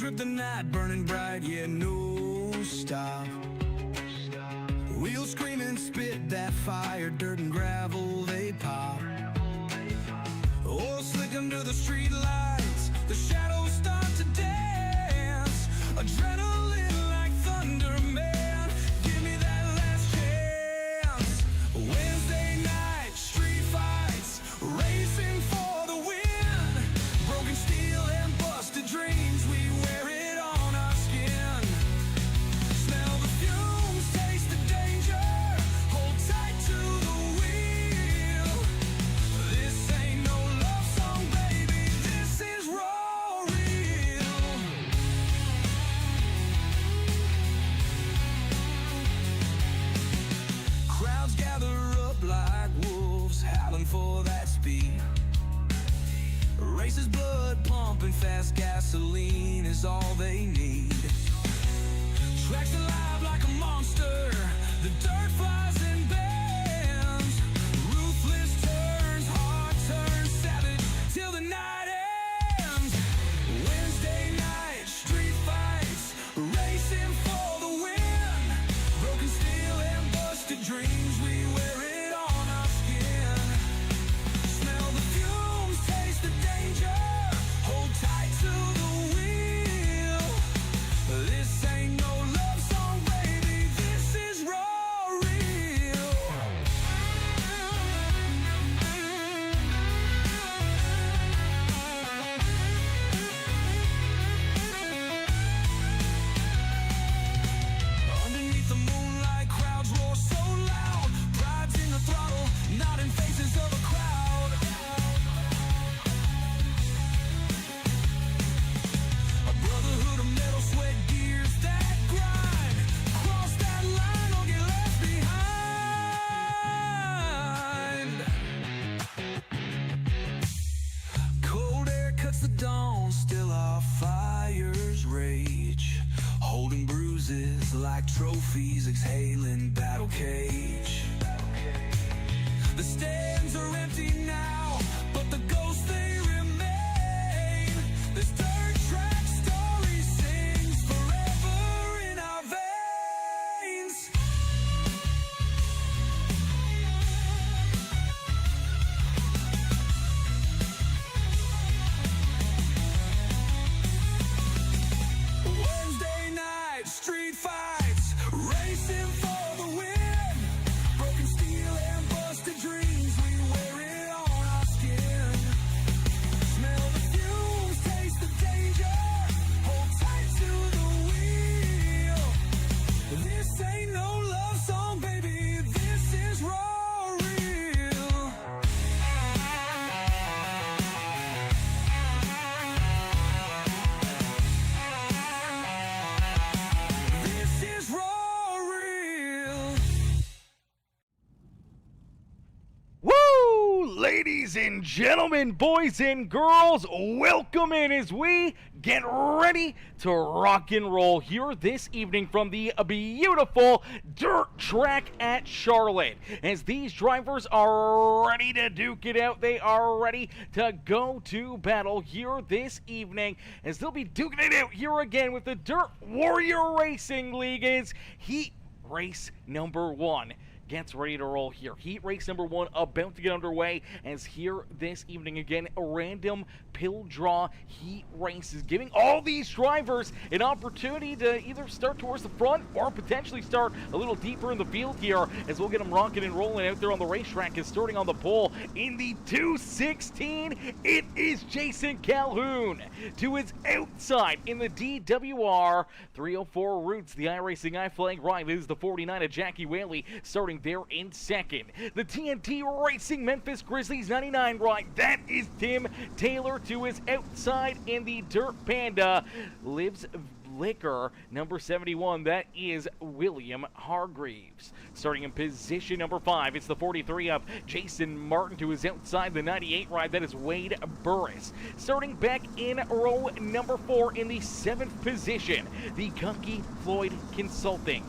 kryptonite burning bright, yeah, no stop. Wheels screaming, spit that fire, dirt and gravel, they pop. Oil slick under the street lights, the shadows start to dance. Adrenaline like thunder, man, give me that last chance. Wednesday night, street fights, racing for the win. Broken steel and busted dreams, we wear it on our skin. Smell the fumes, taste the danger, hold tight to the wheel. This ain't no love song, baby, this is raw real. Crowds gather up like wolves, howling for that speed. Races blood pumping fast, gasoline is all they need. Tracks alive like a monster, the dirt flies and bends. Ruthless turns, heart turns savage till the night ends. Wednesday night, street fights, racing for the win. Broken steel and busted dreams, we wear it on our skin. Smell the fumes, taste the danger, hold tight to the wheel. This ain't no love song, baby, this is raw real. Underneath the moonlight, crowds roar so loud. Pride's in the throttle, not in faces of a crowd. A brotherhood of metal, sweat, gears that grind. Cross that line or get left behind. Cold air cuts the dawn, still our fires rage. Holding bruises like trophies, exhaling battle cage. The stands are empty now, but the ghosts they remain. This dirt track story sings forever in our veins. Wednesday night, street fights, racing for the win. Broken steel and busted dreams, we wear it on our skin. Smell the fumes, taste the danger, hold tight to the wheel. This ain't no love song, baby, this is raw real. This is raw real. Woo! Ladies and gentlemen, boys and girls, welcome in as we get ready to rock and roll here this evening from the beautiful dirt track at Charlotte. As these drivers are ready to duke it out, they are ready to go to battle here this evening, as they'll be duking it out here again with the Dirt Warrior Racing League. Is Heat Race number 1 gets ready to roll here. Heat race number 1 about to get underway, as here this evening again, a random pill draw heat race is giving all these drivers an opportunity to either start towards the front or potentially start a little deeper in the field here, as we'll get them rocking and rolling out there on the racetrack. Is starting on the pole in the 216, it is Jason Calhoun. To his outside in the DWR 304 Roots, the iRacing I-Flag ride is the 49 of Jackie Whaley, starting there in second. The TNT Racing Memphis Grizzlies 99 ride, that is Tim Taylor. To his outside in the Dirt Panda Lives Liquor number 71, that is William Hargreaves. Starting in position number 5, it's the 43 of Jason Martin. To his outside, the 98 ride, that is Wade Burris. Starting back in row number 4 in the 7th position, the Gunky Floyd Consulting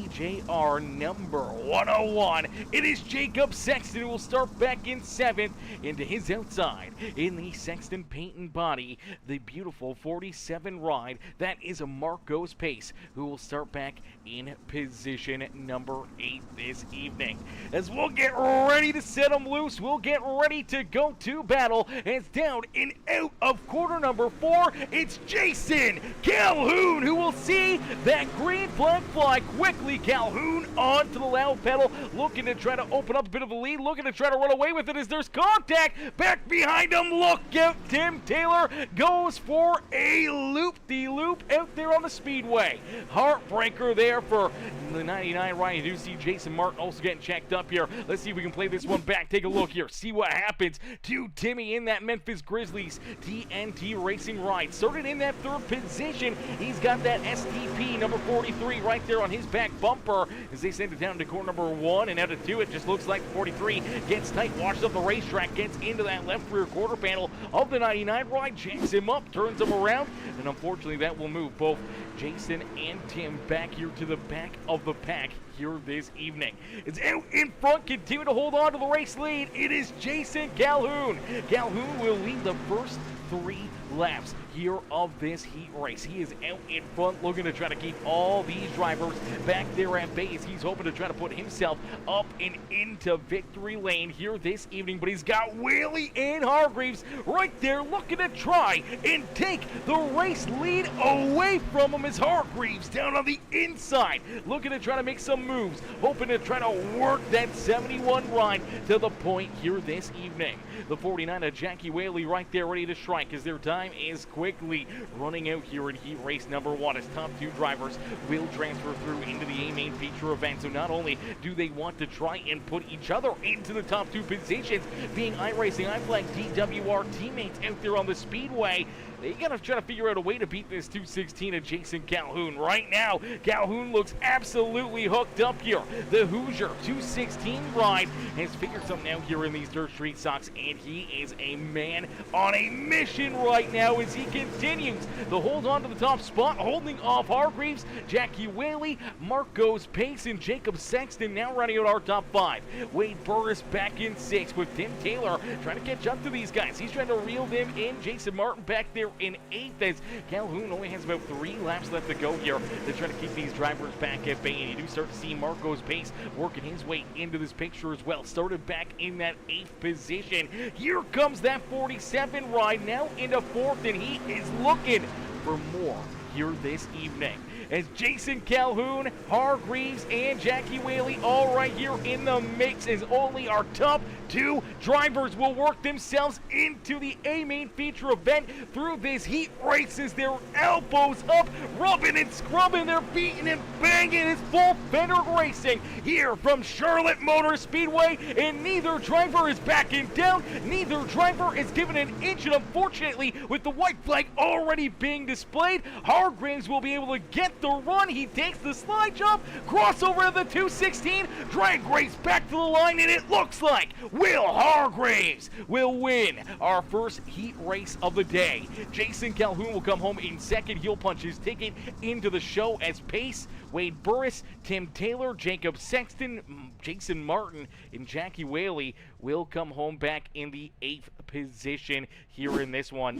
DJR number 101. It is Jacob Sexton who will start back in 7th into his outside in the Sexton paint and body. The beautiful 47 ride. That is a Marcos Pace who will start back in position number 8 this evening. As we'll get ready to set them loose, we'll get ready to go to battle. It's down and out of quarter number 4. It's Jason Calhoun who will see that green flag fly quickly. Calhoun onto the loud pedal, looking to try to open up a bit of a lead, looking to try to run away with it as there's contact back behind him. Look out, Tim Taylor goes for a loop-de-loop out there on the speedway. Heartbreaker there for the 99 ride. You do see Jason Martin also getting checked up here. Let's see if we can play this one back. Take a look here, see what happens to Timmy in that Memphis Grizzlies TNT Racing ride. Started in that 3rd position. He's got that STP number 43 right there on his back bumper as they send it down to corner number 1 and out of 2. It just looks like 43 gets tight, washes up the racetrack, gets into that left rear quarter panel of the 99 ride, jacks him up, turns him around, and unfortunately that will move both Jason and Tim back here to the back of the pack here this evening. It's out in front, continue to hold on to the race lead. It is Jason Calhoun. Calhoun will lead the first 3 laps here of this heat race. He is out in front looking to try to keep all these drivers back there at base. He's hoping to try to put himself up and into victory lane here this evening, but he's got Whaley and Hargreaves right there looking to try and take the race lead away from him as Hargreaves down on the inside looking to try to make some moves, hoping to try to work that 71 ride to the point here this evening. The 49 of Jackie Whaley right there ready to strike as their time is quickly running out here in heat race number 1 as top 2 drivers will transfer through into the A main feature event. So not only do they want to try and put each other into the top 2 positions, being iRacing, iFlag, DWR teammates out there on the speedway, they gotta try to figure out a way to beat this 216 of Jason Calhoun. Right now, Calhoun looks absolutely hooked up here. The Hoosier 216 ride has figured something out here in these dirt street socks, and he is a man on a mission right now as he continues to hold on to the top spot, holding off Hargreaves, Jackie Whaley, Marcos Pace, and Jacob Sexton now running out our top 5. Wade Burris back in 6th with Tim Taylor trying to catch up to these guys. He's trying to reel them in. Jason Martin back there in 8th as Calhoun only has about 3 laps left to go here to try to keep these drivers back at bay. And you do start to see Marcos Pace working his way into this picture as well. Started back in that 8th position. Here comes that 47 ride now into 4th, and he is looking for more here this evening. As Jason Calhoun, Hargreaves, and Jackie Whaley all right here in the mix as only our top 2 drivers will work themselves into the A main feature event through this heat race as their elbows up, rubbing and scrubbing, they're beating and banging. It's full fender racing here from Charlotte Motor Speedway, and neither driver is backing down, neither driver is giving an inch, and unfortunately with the white flag already being displayed, Hargreaves will be able to get the run. He takes the slide jump, crossover to the 216, drag race back to the line, and it looks like Will Hargreaves will win our first heat race of the day. Jason Calhoun will come home in 2nd. He'll punch his ticket into the show as Pace, Wade Burris, Tim Taylor, Jacob Sexton, Jason Martin, and Jackie Whaley will come home back in the 8th position here in this one.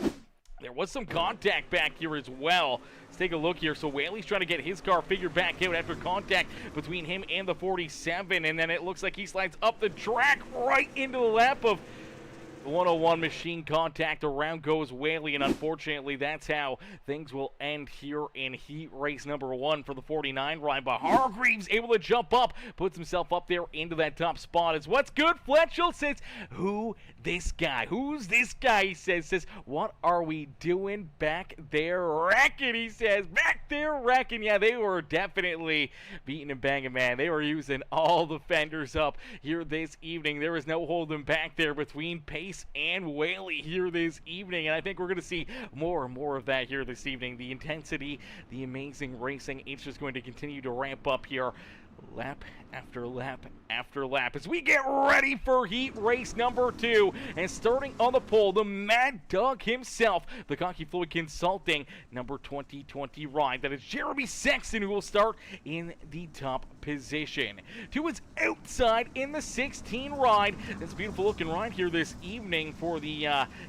There was some contact back here as well. Let's take a look here. So Whaley's trying to get his car figured back out after contact between him and the 47, and then it looks like he slides up the track right into the lap of the 101 machine contact. Around goes Whaley, and unfortunately that's how things will end here in heat race number 1 for the 49 ride. But Hargreaves able to jump up, puts himself up there into that top spot. Is what's good? Fletchel says, who this guy? Who's this guy? He says, what are we doing back there wrecking? He says, back there wrecking. Yeah, they were definitely beating and banging, man. They were using all the fenders up here this evening. There was no holding back there between Pace and Whaley here this evening, and I think we're going to see more and more of that here this evening. The intensity, the amazing racing, it's just going to continue to ramp up here lap after lap after lap as we get ready for heat race number 2. And starting on the pole, the Mad Dog himself, the Cocky Fluid Consulting number 2020 ride. That is Jeremy Sexton, who will start in the top position. To his outside in the 16 ride, this beautiful looking ride here this evening for the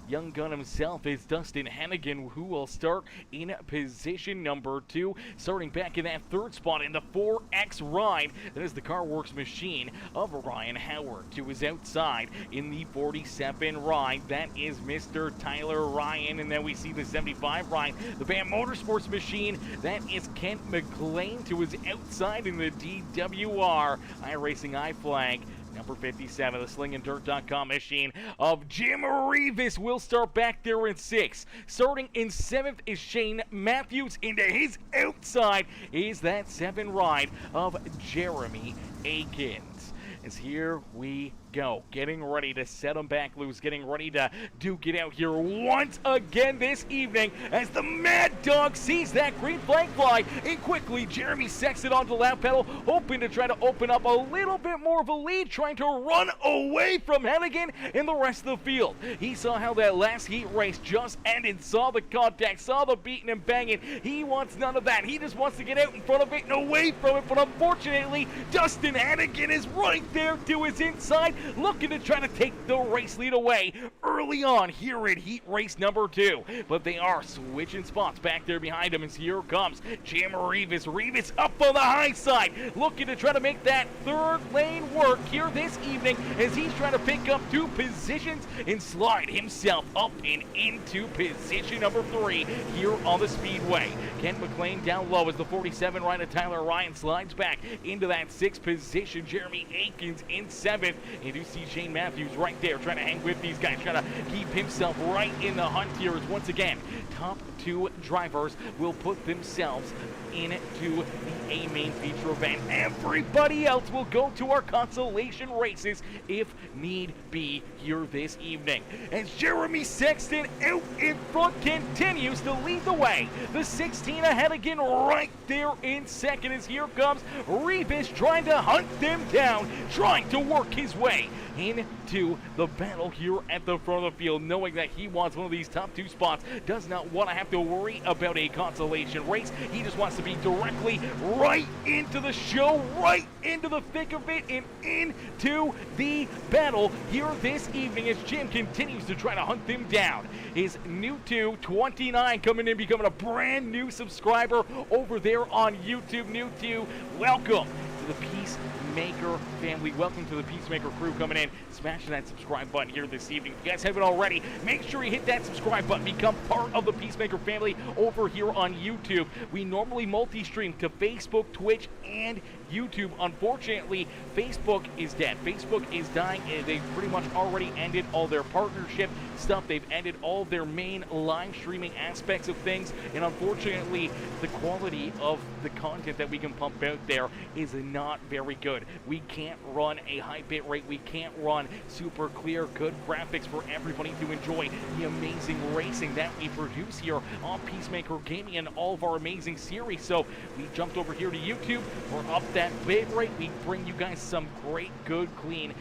young gun himself is Dustin Hennigan, who will start in position number 2. Starting back in that third spot in the 4X ride, that is the CarWorks machine of Ryan Howard. To his outside in the 47 ride, that is Mr. Tyler Ryan. And then we see the 75 ride, the BAM Motorsports machine, that is Kent McLean. To his outside in the DWR iRacing iFlag, number 57, the slinganddirt.com machine of Jim Revis will start back there in 6th. Starting in 7th is Shane Matthews. Into his outside is that 7 ride of Jeremy Akins. As here we go, getting ready to set them back loose, getting ready to duke it out here once again this evening as the Mad Dog sees that green flag fly, and quickly Jeremy Sexton onto the lap pedal, hoping to try to open up a little bit more of a lead, trying to run away from Hennigan and the rest of the field. He saw how that last heat race just ended, saw the contact, saw the beating and banging. He wants none of that. He just wants to get out in front of it and away from it, but unfortunately Dustin Hennigan is right there to his inside, looking to try to take the race lead away early on here in heat race number 2. But they are switching spots back there behind him as here comes Jim Revis. Revis up on the high side, looking to try to make that third lane work here this evening as he's trying to pick up 2 positions and slide himself up and into position number 3 here on the speedway. Kent McLean down low as the 47 rider Tyler Ryan slides back into that 6th position. Jeremy Akins in 7th, and you see Shane Matthews right there trying to hang with these guys, trying to keep himself right in the hunt here as once again top 2 drivers will put themselves into the A main feature event. Everybody else will go to our consolation races if need be here this evening. As Jeremy Sexton out in front continues to lead the way. The 16 ahead again right there in 2nd as here comes Revis trying to hunt them down, trying to work his way into the battle here at the front of the field, knowing that he wants one of these top 2 spots, does not want to have to worry about a consolation race. He just wants to be directly right into the show, right into the thick of it, and into the battle here this evening as Jim continues to try to hunt them down. His new 29 coming in, becoming a brand new subscriber over there on YouTube. New 2, welcome to the Peacemaker family. Welcome to the Peacemaker crew coming in, smashing that subscribe button here this evening. If you guys haven't already, make sure you hit that subscribe button, become part of the Peacemaker family over here on YouTube. We normally multi-stream to Facebook, Twitch, and YouTube. Unfortunately, Facebook is dead. Facebook is dying. They've pretty much already ended all their partnership stuff. They've ended all their main live streaming aspects of things, and unfortunately, the quality of the content that we can pump out there is not very good. We can't run a high bit rate. We can't run super clear, good graphics for everybody to enjoy the amazing racing that we produce here on Peacemaker Gaming and all of our amazing series. So we jumped over here to YouTube. We're up that bit rate. We bring you guys some great, good, clean,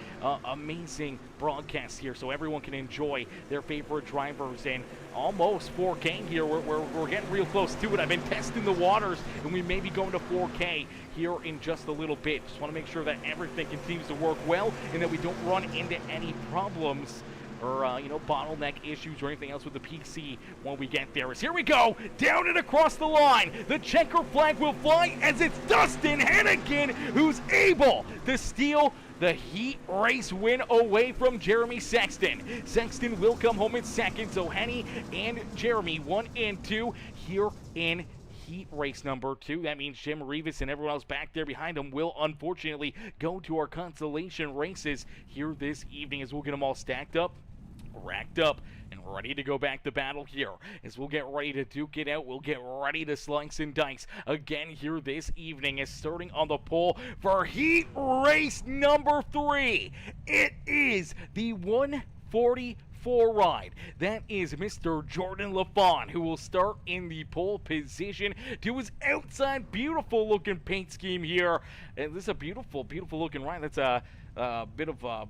amazing broadcasts here so everyone can enjoy their favorite drivers in almost 4K here. We're getting real close to it. I've been testing the waters, and we may be going to 4K here in just a little bit. Just want to make sure that everything continues to work well and that we don't run into any problems or, bottleneck issues or anything else with the PC when we get there. As here we go, down and across the line. The checker flag will fly as it's Dustin Hennigan who's able to steal the heat race win away from Jeremy Sexton. Sexton will come home in 2nd, so Henny and Jeremy 1 and 2 here in heat race number 2. That means Jim Revis and everyone else back there behind him will unfortunately go to our consolation races here this evening as we'll get them all stacked up, racked up, and ready to go back to battle here as we'll get ready to duke it out. We'll get ready to slice and dice again here this evening as starting on the pole for heat race number 3. It is the 145 4 ride. That is Mr. Jordan LaFawn, who will start in the pole position to his outside. Beautiful looking paint scheme here. And this is a beautiful, beautiful looking ride. That's a bit of a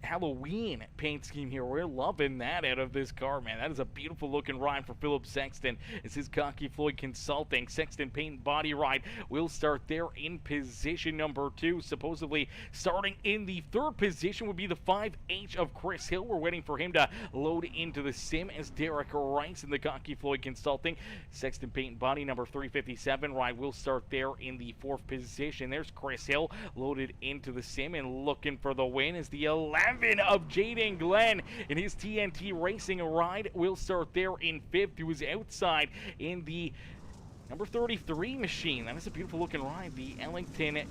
Halloween paint scheme here. We're loving that out of this car, man. That is a beautiful looking ride for Philip Sexton. It's his Cocky Floyd Consulting Sexton paint and body ride. We'll start there in position number 2. Supposedly starting in the 3rd position would be the 5H of Chris Hill. We're waiting for him to load into the sim as Derek Rice in the Cocky Floyd Consulting Sexton paint and body number 357 ride. We'll start there in the 4th position. There's Chris Hill loaded into the sim and looking for the win is the 11 of Jaden Glenn in his TNT Racing ride. We'll start there in 5th, who is outside in the number 33 machine. That is a beautiful looking ride. The Ellington, I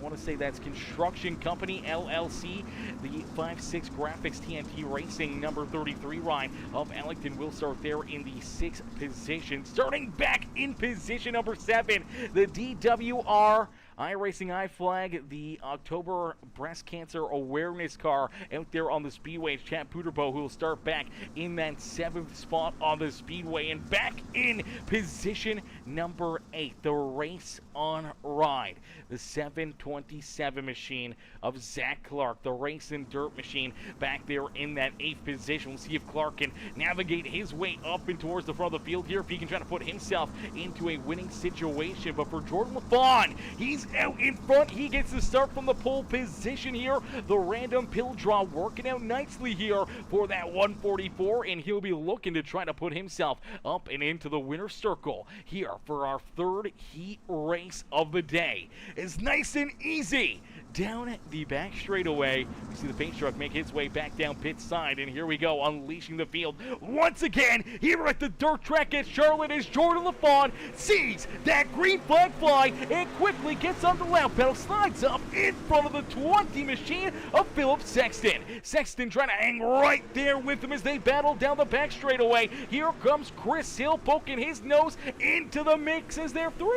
want to say that's Construction Company LLC, the 5.6 Graphics TNT Racing number 33 ride of Ellington. Will start there in the 6th position. Starting back in position number 7, the DWR iRacing iFlag, the October breast cancer awareness car out there on the speedway. It's Chad Puderbo, who will start back in that 7th spot on the speedway. And back in position number 8, the Race on Ride, the 727 machine of Zach Clark, the Race and Dirt machine, back there in that 8th position. We'll see if Clark can navigate his way up and towards the front of the field here, if he can try to put himself into a winning situation. But for Jordan LaFawn, he's out in front. He gets the start from the pole position here. The random pill draw working out nicely here for that 144, and he'll be looking to try to put himself up and into the winner's circle here for our 3rd heat race of the day. It's nice and easy down the back straightaway. We see the paint truck make its way back down pit side, and here we go, unleashing the field once again here at the dirt track at Charlotte as Jordan LaFawn sees that green flag fly and quickly gets on the lap pedal, slides up in front of the 20 machine of Philip Sexton. Sexton trying to hang right there with him as they battle down the back straightaway. Here comes Chris Hill poking his nose into the mix as they're 3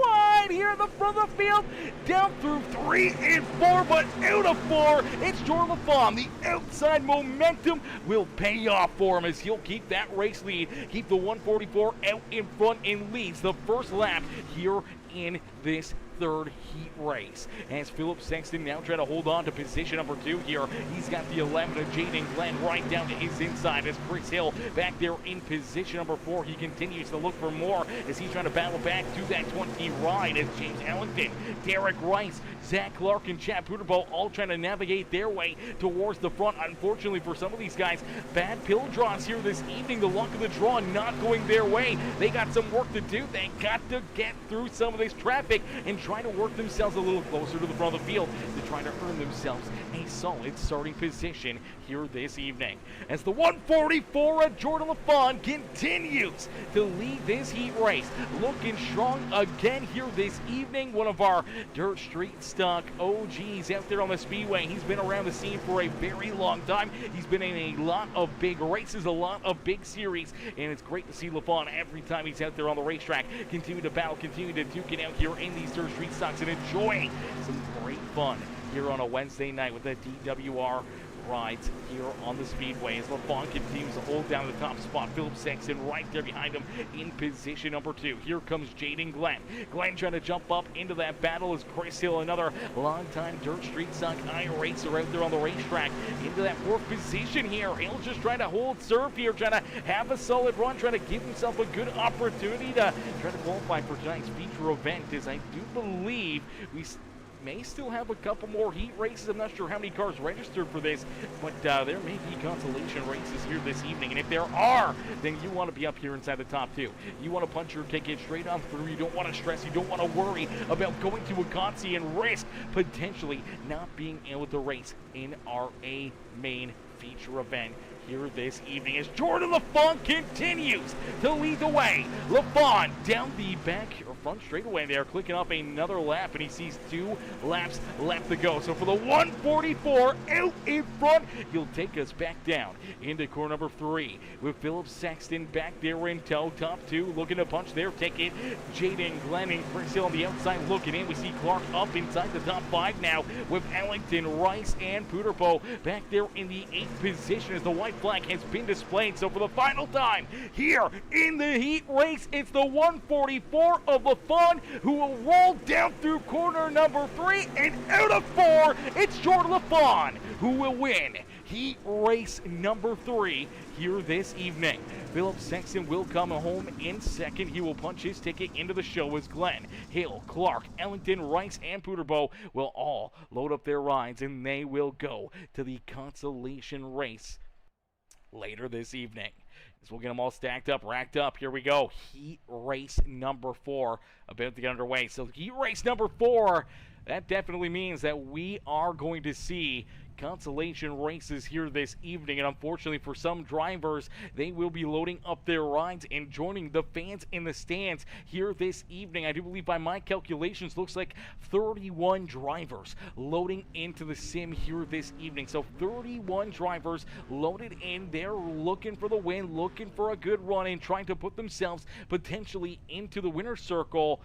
wide here in the front of the field, down through 3 and 4, but out of 4, it's Jordan LaFawn. The outside momentum will pay off for him as he'll keep that race lead, keep the 144 out in front and leads the first lap here in this 3rd heat race. As Philip Sexton now trying to hold on to position number 2 here. He's got the 11 of Jaden Glenn right down to his inside as Chris Hill back there in position number 4. He continues to look for more as he's trying to battle back to that 20 ride as James Ellington, Derek Rice, Zach Clark, and Chad Puderbo all trying to navigate their way towards the front. Unfortunately for some of these guys, bad pill draws here this evening. The luck of the draw not going their way. They got some work to do. They got to get through some of this traffic and try to work themselves a little closer to the front of the field to try to earn themselves a solid starting position here this evening. As the 144 of Jordan LaFawn continues to lead this heat race, looking strong again here this evening. One of our dirt street stock OGs out there on the speedway. He's been around the scene for a very long time. He's been in a lot of big races, a lot of big series, and it's great to see LaFawn every time he's out there on the racetrack continue to battle, continue to duke it out here in these dirt street stocks and enjoying some great fun here on a Wednesday night with the DWR rides here on the speedway as LaFawn continues to hold down the top spot. Philip Sexton right there behind him in position number 2. Here comes Jaden Glenn. Glenn trying to jump up into that battle as Chris Hill, another longtime dirt street stock iRacer out there on the racetrack, into that 4th position here. Hill just trying to hold serve here, trying to have a solid run, trying to give himself a good opportunity to try to qualify for tonight's feature event, as I do believe we may still have a couple more heat races. I'm not sure how many cars registered for this, but there may be consolation races here this evening. And if there are, then you want to be up here inside the top 2. You want to punch your ticket straight on through. You don't want to stress. You don't want to worry about going to a consi and risk potentially not being able to race in our A main feature event here this evening as Jordan LaFon continues to lead the way. LaFon down the back or front straightaway there, clicking up another lap, and he sees 2 laps left to go. So for the 144 out in front, he'll take us back down into corner number 3 with Philip Sexton back there in tow. Top 2 looking to punch their ticket. Jaden Glenn and Chris Hill on the outside looking in. We see Clark up inside the top 5 now with Ellington, Rice, and Puderpo back there in the 8th position as the white flag has been displayed. So for the final time here in the heat race, it's the 144 of LaFon who will roll down through corner number 3, and out of 4, it's Jordan LaFon who will win heat race number 3 here this evening. Philip Sexton will come home in second. He will punch his ticket into the show as Glenn, Hill, Clark, Ellington, Rice, and Puderbo will all load up their rides, and they will go to the consolation race later this evening. As we'll get them all stacked up, racked up. Here we go. Heat race number 4 about to get underway. So heat race number 4, that definitely means that we are going to see consolation races here this evening, and unfortunately for some drivers, they will be loading up their rides and joining the fans in the stands here this evening. I do believe by my calculations, looks like 31 drivers loading into the sim here this evening. So 31 drivers loaded in. They're looking for the win, looking for a good run, and trying to put themselves potentially into the winner's circle.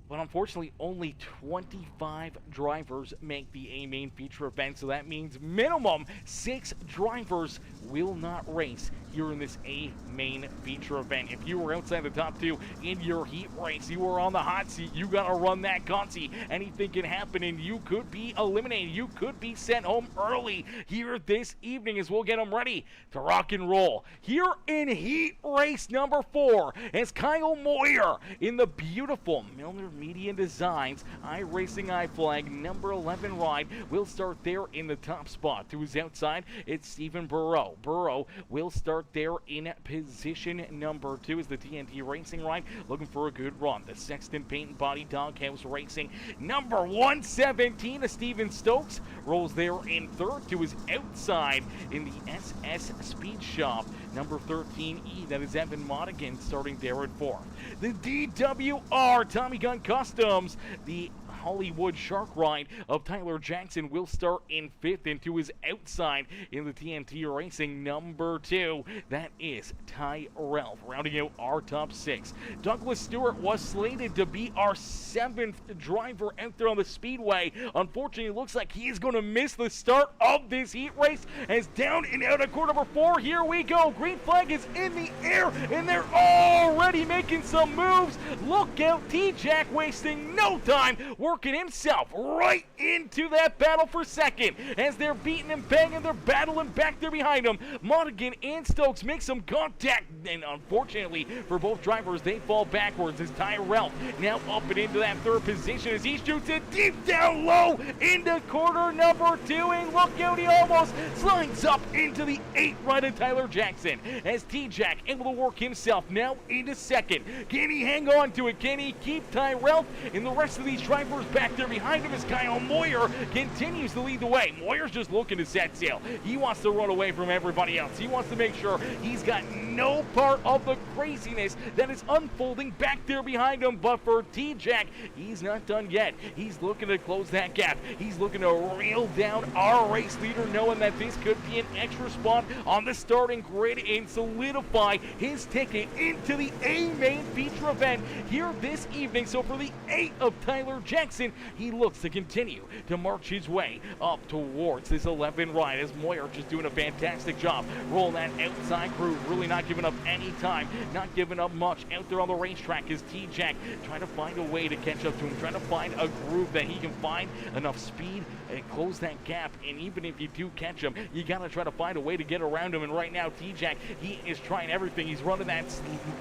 But unfortunately, only 25 drivers make the A main feature event, so that means minimum 6 drivers will not race here in this A main feature event. If you were outside the top 2 in your heat race, you were on the hot seat, you gotta run that consi. Anything can happen, and you could be eliminated. You could be sent home early here this evening, as we'll get them ready to rock and roll here in heat race number 4 as Kyle Moyer in the beautiful Milner Media Designs iRacing iFlag number 11 ride will start there in the top spot. To his outside, it's Stephen Burrow. Burrow will start there in position number 2 as the TNT Racing ride, looking for a good run. The Sexton Paint and Body Doghouse Racing number 117 of Steven Stokes rolls there in 3rd. To his outside in the SS Speed Shop number 13E, that is Evan Modigan starting there at 4th. The DWR Tommy Gun Customs, the Hollywood Shark ride of Tyler Jackson will start in 5th, and to his outside in the TNT Racing number 2, that is Tyrell, rounding out our top 6. Douglas Stewart was slated to be our 7th driver out there on the speedway. Unfortunately, it looks like he is going to miss the start of this heat race, as down and out of corner number 4, here we go. Green flag is in the air, and they're already making some moves. Look out, T-Jack wasting no time, working himself right into that battle for second as they're beating and banging, they're battling back there behind him. Modigan and Stokes make some contact, and unfortunately for both drivers, they fall backwards as Tyrell now up and into that 3rd position as he shoots it deep down low into corner number 2, and look out, he almost slides up into the 8th right of Tyler Jackson as T-Jack able to work himself now into 2nd. Can he hang on to it? Can he keep Tyrell and the rest of these drivers back there behind him as Kyle Moyer continues to lead the way? Moyer's just looking to set sail. He wants to run away from everybody else. He wants to make sure he's got no part of the craziness that is unfolding back there behind him. But for T-Jack, he's not done yet. He's looking to close that gap. He's looking to reel down our race leader, knowing that this could be an extra spot on the starting grid and solidify his ticket into the A main feature event here this evening. So for the 8th of Tyler Jackson, he looks to continue to march his way up towards this 11 ride as Moyer just doing a fantastic job rolling that outside groove, really not giving up any time, not giving up much out there on the racetrack as T-Jack trying to find a way to catch up to him, trying to find a groove that he can find enough speed and close that gap. And even if you do catch him, you gotta try to find a way to get around him. And right now, T-Jack, he is trying everything. He's running that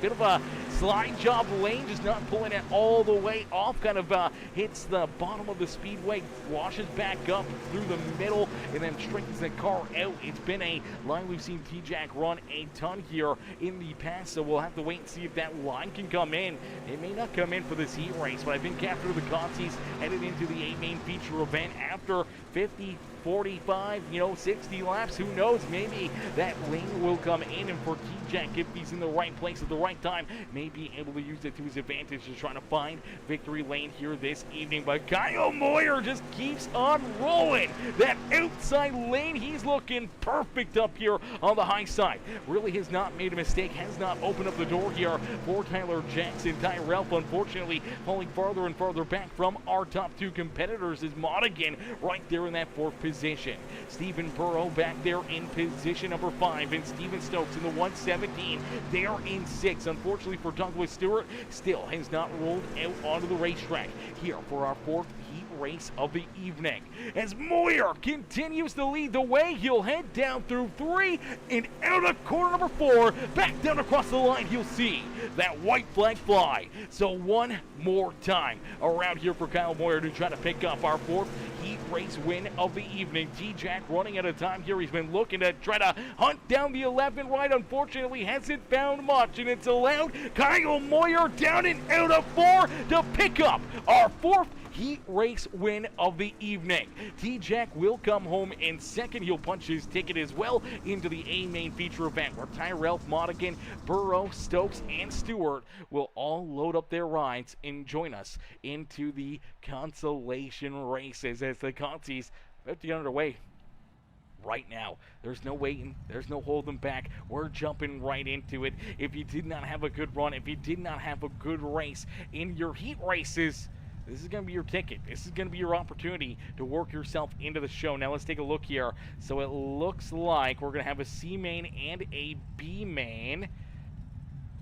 bit of a slide job lane, just not pulling it all the way off, kind of hits the bottom of the speedway, washes back up through the middle, and then straightens the car out. It's been a line we've seen T-Jack run a ton here in the past, so we'll have to wait and see if that line can come in. It may not come in for this heat race, but I think after the consies headed into the A main feature event, after 50 45, 60 laps. Who knows? Maybe that lane will come in, and for T-Jack, if he's in the right place at the right time, may be able to use it to his advantage to try to find victory lane here this evening. But Kyle Moyer just keeps on rolling. That outside lane, he's looking perfect up here on the high side. Really has not made a mistake, has not opened up the door here for Tyler Jackson. Tyrell, unfortunately, falling farther and farther back from our top two competitors is Modigan right there in that fourth position. Stephen Burrow back there in position number 5, and Steven Stokes in the 117. They are in 6. Unfortunately for Douglas Stewart, still has not rolled out onto the racetrack here for our fourth heat race of the evening. As Moyer continues to lead the way, he'll head down through 3 and out of corner number 4, back down across the line. He'll see that white flag fly. So one more time around here for Kyle Moyer to try to pick up our fourth heat race win of the evening. T-Jack running out of time here. He's been looking to try to hunt down the 11 right. Unfortunately, hasn't found much, and it's allowed Kyle Moyer down and out of 4 to pick up our fourth heat race win of the evening. T-Jack will come home in second. He'll punch his ticket as well into the A main feature event, where Tyrell, Modigan, Burrow, Stokes, and Stewart will all load up their rides and join us into the consolation races as the Consies about to get underway right now. There's no waiting, there's no holding back. We're jumping right into it. If you did not have a good run, if you did not have a good race in your heat races, this is going to be your ticket. This is going to be your opportunity to work yourself into the show. Now let's take a look here. So it looks like we're going to have a C main and a B main.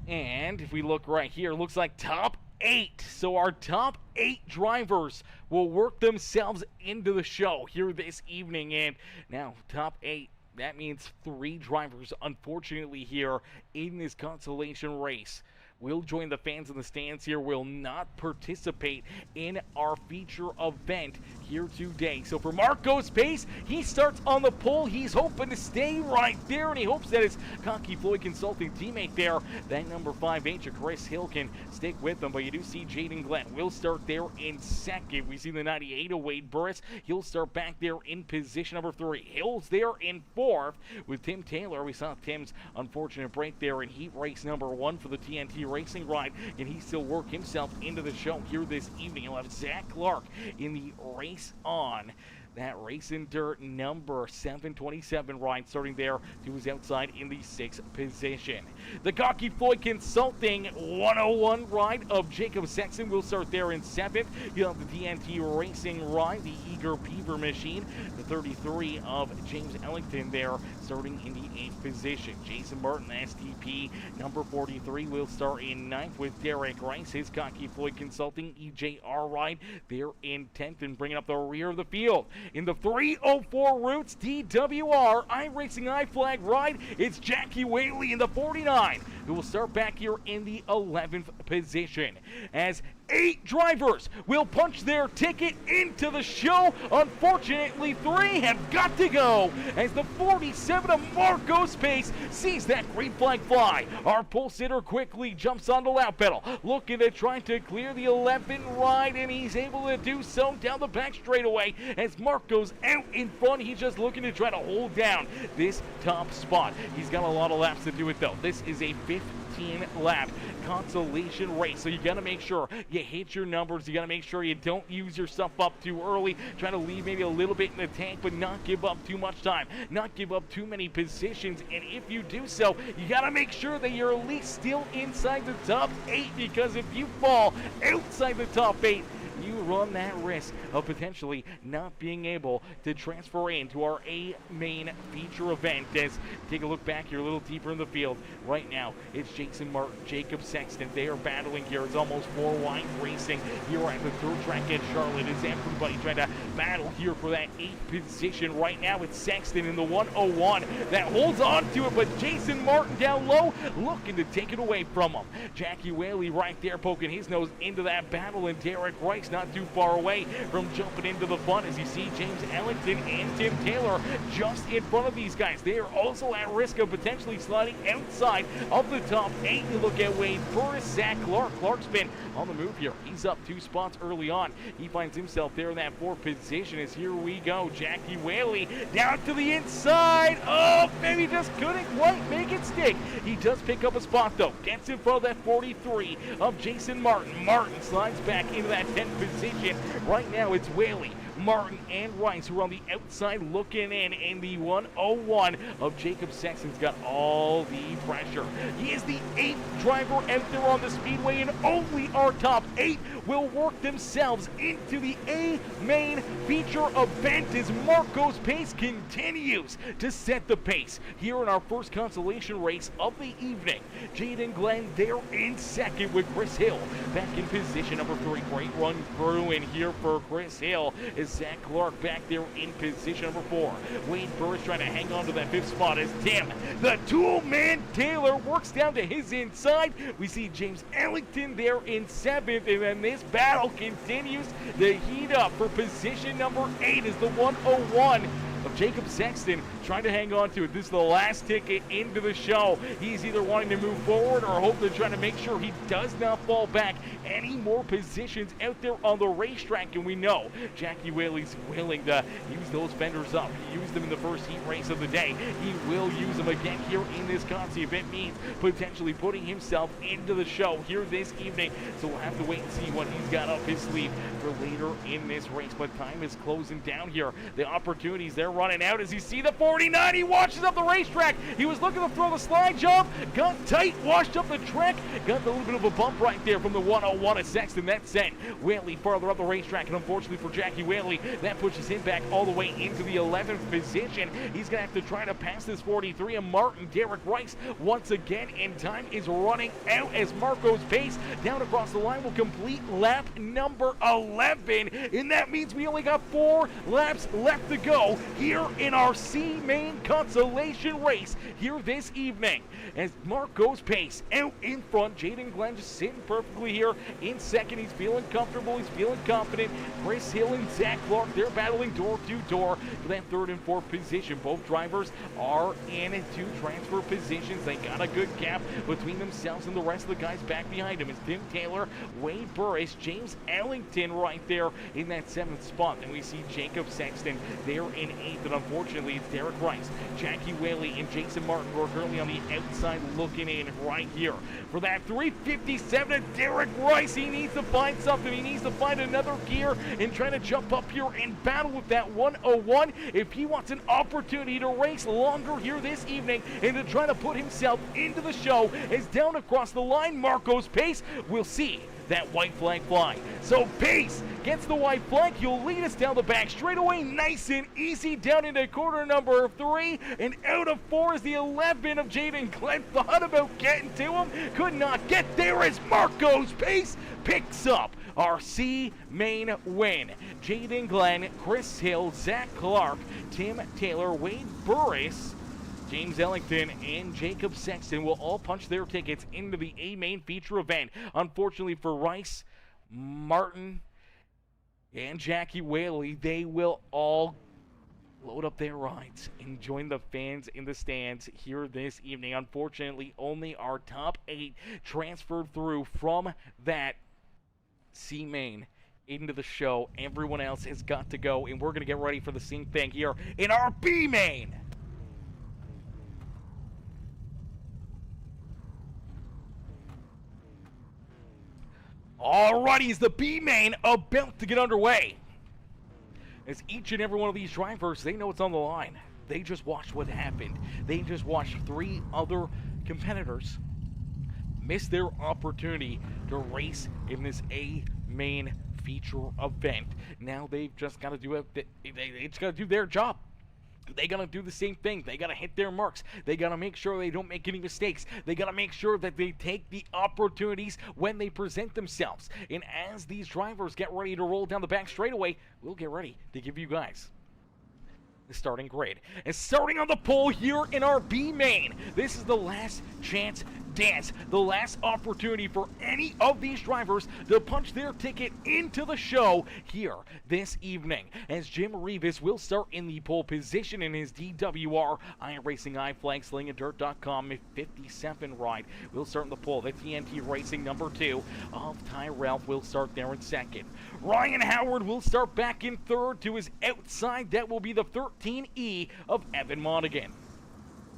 And if we look right here, it looks like top 8. So our top 8 drivers will work themselves into the show here this evening. And now top 8, that means 3 drivers, unfortunately, here in this consolation race will join the fans in the stands here, will not participate in our feature event here today. So for Marco's pace, he starts on the pole. He's hoping to stay right there, and he hopes that his Cocky Floyd Consulting teammate there, that number 5 agent Chris Hill, can stick with them. But you do see Jaden Glenn will start there in second. We see the 98 of Wade Burris. He'll start back there in position number 3. Hill's there in 4th with Tim Taylor. We saw Tim's unfortunate break there in heat race number 1 for the TNT Racing ride, and he still work himself into the show here this evening. He'll have Zach Clark in the Race On, that Racing Dirt number 727 ride, starting there to his outside in the 6th position. The Cocky Floyd Consulting 101 ride of Jacob Sexton will start there in 7th. You'll have the TNT Racing ride, the Eager Beaver Machine, the 33 of James Ellington there, starting in the 8th position. Jason Martin, STP number 43, will start in 9th with Derek Rice, his Cocky Floyd Consulting EJR ride there in 10th, and bringing up the rear of the field. In the 304 Roots DWR iRacing iFlag ride, it's Jackie Whaley in the 49, who will start back here in the 11th position. As 8 drivers will punch their ticket into the show. Unfortunately, 3 have got to go as the 47 of Marco's pace sees that green flag fly. Our pole sitter quickly jumps on the lap pedal, looking to try to clear the 11 ride, and he's able to do so down the back straightaway as Marco's out in front. He's just looking to try to hold down this top spot. He's got a lot of laps to do it, though. This is a 15-lap consolation race, so you got to make sure you hit your numbers. You got to make sure you don't use your stuff up too early. Try to leave maybe a little bit in the tank, but not give up too much time, not give up too many positions. And if you do so, you got to make sure that you're at least still inside the top 8, because if you fall outside the top 8, you run that risk of potentially not being able to transfer into our A main feature event. As take a look back here a little deeper in the field. Right now, it's Jason Martin, Jacob Sexton. They are battling here. It's almost 4 wide racing here at the third track at Charlotte. Is everybody trying to battle here for that 8th position? Right now, it's Sexton in the 101 that holds on to it, but Jason Martin down low looking to take it away from him. Jackie Whaley right there poking his nose into that battle, and Derek Rice not too far away from jumping into the fun, as you see James Ellington and Tim Taylor just in front of these guys. They are also at risk of potentially sliding outside of the top 8. You look at Wade Burris, Zach Clark. Clark's been on the move here. He's up 2 spots early on. He finds himself there in that 4th position as here we go. Jackie Whaley down to the inside. Oh, maybe just couldn't quite make it stick. He does pick up a spot though. Gets in front of that 43 of Jason Martin. Martin slides back into that 10th position. Right now it's Whaley, Martin, and Rice who are on the outside looking in the 101 of Jacob Sexton's got all the pressure. He is the 8th driver out there on the speedway, and only our top 8 will work themselves into the A main feature event as Marco's pace continues to set the pace here in our first consolation race of the evening. Jaden Glenn there in 2nd with Chris Hill back in position number 3. Great run through in here for Chris Hill as Zach Clark back there in position number 4. Wade Burris trying to hang on to that 5th spot as Tim, the tool-man Taylor, works down to his inside. We see James Ellington there in 7th, and then this battle continues to heat up for position number 8 as the 101 of Jacob Sexton trying to hang on to it. This is the last ticket into the show. He's either wanting to move forward or hoping to try to make sure he does not fall back any more positions out there on the racetrack. And we know Jackie Whaley's willing to use those fenders up. He used them in the first heat race of the day. He will use them again here in this Consi event, means potentially putting himself into the show here this evening. So we'll have to wait and see what he's got up his sleeve for later in this race. But time is closing down here. The opportunities there running out as you see the 49. He washes up the racetrack. He was looking to throw the slide jump, got tight, washed up the track, got a little bit of a bump right there from the 101 of Sexton. That sent Whaley farther up the racetrack, and unfortunately for Jackie Whaley, that pushes him back all the way into the 11th position. He's going to have to try to pass this 43 and Martin Derek Rice once again, and time is running out as Marco's pace down across the line will complete lap number 11, and that means we only got 4 laps left to go here in our C main consolation race here this evening. As Marco's pace out in front, Jaden Glenn just sitting perfectly here in 2nd. He's feeling comfortable, he's feeling confident. Chris Hill and Zach Clark, they're battling door to door for that 3rd and 4th position. Both drivers are in 2 transfer positions. They got a good gap between themselves and the rest of the guys back behind him. It's Tim Taylor, Wade Burris, James Ellington right there in that 7th spot. And we see Jacob Sexton there in 8th, and unfortunately it's Derek Rice, Jackie Whaley, and Jason Martin who are currently on the outside looking in right here for that 357 of Derek Rice. He needs to find something. He needs to find another gear and try to jump up here and battle with that 101 if he wants an opportunity to race longer here this evening and to try to put himself into the show. As down across the line, Marco's pace, we'll see that white flag fly. So Pace gets the white flag. He'll lead us down the back straightaway, nice and easy, down into corner number 3, and out of 4 is the 11 of Jaden Glenn. Thought about getting to him, could not get there as Marco's Pace picks up our C main win. Jaden Glenn, Chris Hill, Zach Clark, Tim Taylor, Wade Burris, James Ellington, and Jacob Sexton will all punch their tickets into the A main feature event. Unfortunately for Rice, Martin, and Jackie Whaley, they will all load up their rides and join the fans in the stands here this evening. Unfortunately, only our top 8 transferred through from that C main into the show. Everyone else has got to go, and we're going to get ready for the same thing here in our B main. Alrighty, is the B main about to get underway? As each and every one of these drivers, they know what's on the line. They just watched what happened. They just watched 3 other competitors miss their opportunity to race in this A main feature event. Now they've just got to do it. They just got to do their job. They gotta do the same thing. They gotta hit their marks. They gotta make sure they don't make any mistakes. They gotta make sure that they take the opportunities when they present themselves. And as these drivers get ready to roll down the back straightaway, we'll get ready to give you guys the starting grid. And starting on the pole here in our B main, this is the last chance dance. The last opportunity for any of these drivers to punch their ticket into the show here this evening, as Jim Rivas will start in the pole position in his DWR iRacing iFlag Sling and Dirt.com 57 ride. Will start in the pole. The TNT Racing number 2 of Tyrell will start there in second. Ryan Howard will start back in third. To his outside, that will be the 13E of Evan Monaghan.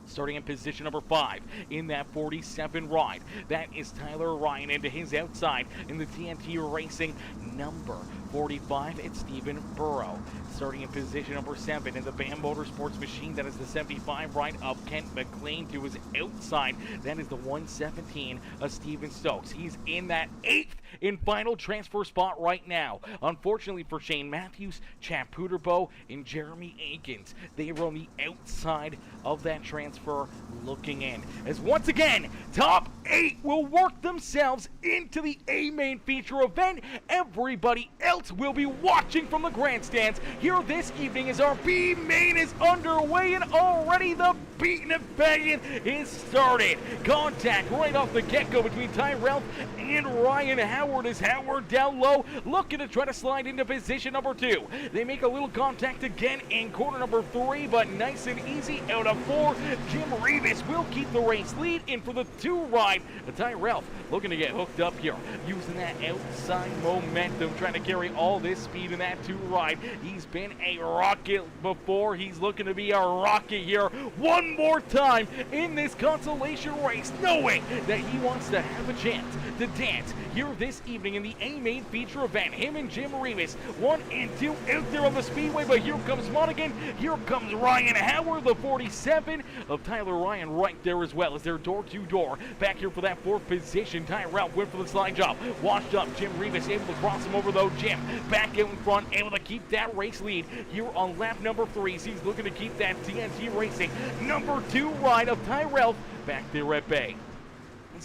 Starting in position number 5 in that 47 ride, that is Tyler Ryan, and to his outside in the TNT Racing number 45, it's Stephen Burrow. Starting in position number 7 in the BAM Motorsports machine, that is the 75 ride of Kent McLean. To his outside, that is the 117 of Steven Stokes. He's in that 8th and final transfer spot right now. Unfortunately for Shane Matthews, Chad Puderbo, and Jeremy Akins, they were on the outside of that transfer looking in. As once again, top 8 will work themselves into the A main feature event. Everybody else will be watching from the grandstands here this evening as our B main is underway, and already the beating and banging is started. Contact right off the get-go between Tyrell and Ryan Howard, as Howard down low looking to try to slide into position number 2. They make a little contact again in corner number 3, but nice and easy out of 4. Jim Rivas will keep the race lead in for the 2 ride. Tyrell looking to get hooked up here, using that outside momentum, trying to carry all this speed in that 2 ride. He's been a rocket before. He's looking to be a rocket here one more time in this consolation race, knowing that he wants to have a chance to dance here this evening in the A main feature event. Him and Jim Rivas, 1 and 2 out there on the speedway, but here comes Monaghan. Here comes Ryan Howard, the 47 of Tyler Ryan right there as well, as they're door-to-door. Back here for that 4th position, Tyrell went for the slide job. Washed up, Jim Rivas able to cross him over though. Jim back out in front, able to keep that race lead here on lap number 3. So he's looking to keep that TNT Racing number 2 ride of Tyrell back there at bay.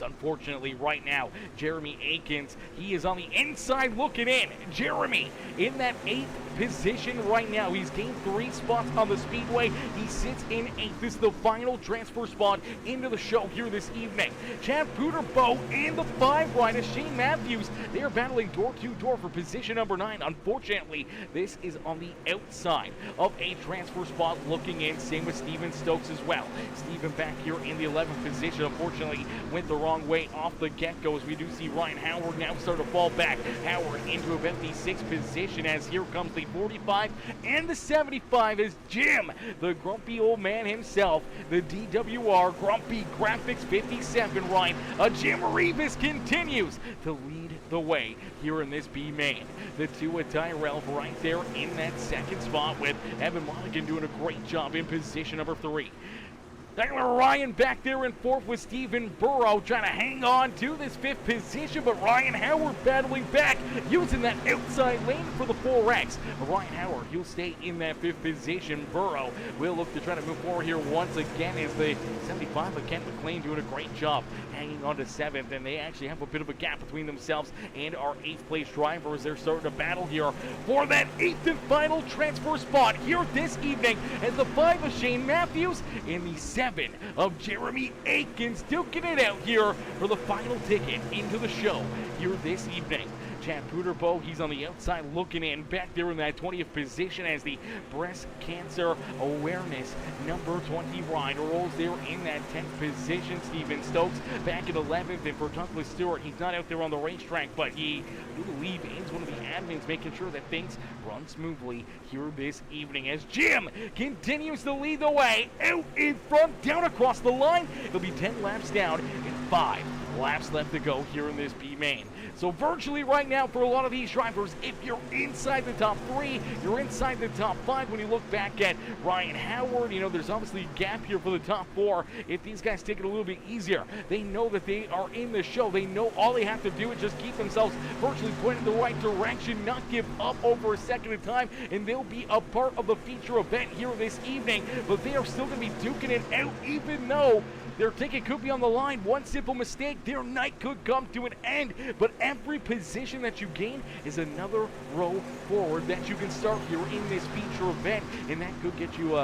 Unfortunately right now, Jeremy Akins, he is on the inside looking in. Jeremy in that 8th position right now. He's gained 3 spots on the speedway. He sits in 8th. This is the final transfer spot into the show here this evening. Chad Puderbo and the 5 rider Shane Matthews, they are battling door-to-door for position number 9. Unfortunately, this is on the outside of a transfer spot looking in. Same with Steven Stokes as well. Steven back here in the 11th position. Unfortunately, went the wrong way off the get-go, as we do see Ryan Howard now start to fall back. Howard into a 56th position, as here comes the 45 and the 75 as Jim, the grumpy old man himself, the DWR Grumpy Graphics 57 ride. Jim Rivas continues to lead the way here in this B main. The 2 of Tyrell right there in that 2nd spot, with Evan Monaghan doing a great job in position number 3. Tyler Ryan back there in 4th with Stephen Burrow, trying to hang on to this 5th position, but Ryan Howard battling back, using that outside lane for the 4X. Ryan Howard, he'll stay in that 5th position. Burrow will look to try to move forward here once again, as the 75 of Kent McLean doing a great job hanging on to 7th, and they actually have a bit of a gap between themselves and our 8th place driver, as they're starting to battle here for that 8th and final transfer spot here this evening, as the 5 of Shane Matthews and the 7 of Jeremy Akins duking it out here for the final ticket into the show here this evening. Chad Puderbo, he's on the outside looking in, back there in that 20th position, as the breast cancer awareness number 20 ride rolls there in that 10th position. Steven Stokes back at 11th, and for Douglas Stewart, he's not out there on the racetrack, but he, we believe, is one of the admins making sure that things run smoothly here this evening, as Jim continues to lead the way out in front, down across the line. It'll be 10 laps down and 5 laps left to go here in this B main. So virtually right now for a lot of these drivers, if you're inside the top 3, you're inside the top 5. When you look back at Ryan Howard, you know, there's obviously a gap here for the top 4. If these guys take it a little bit easier, they know that they are in the show. They know all they have to do is just keep themselves virtually pointed in the right direction, not give up over a second at a time, and they'll be a part of the feature event here this evening. But they are still going to be duking it out, even though their ticket could be on the line. One simple mistake, their night could come to an end. But every position that you gain is another row forward that you can start here in this feature event, and that could get you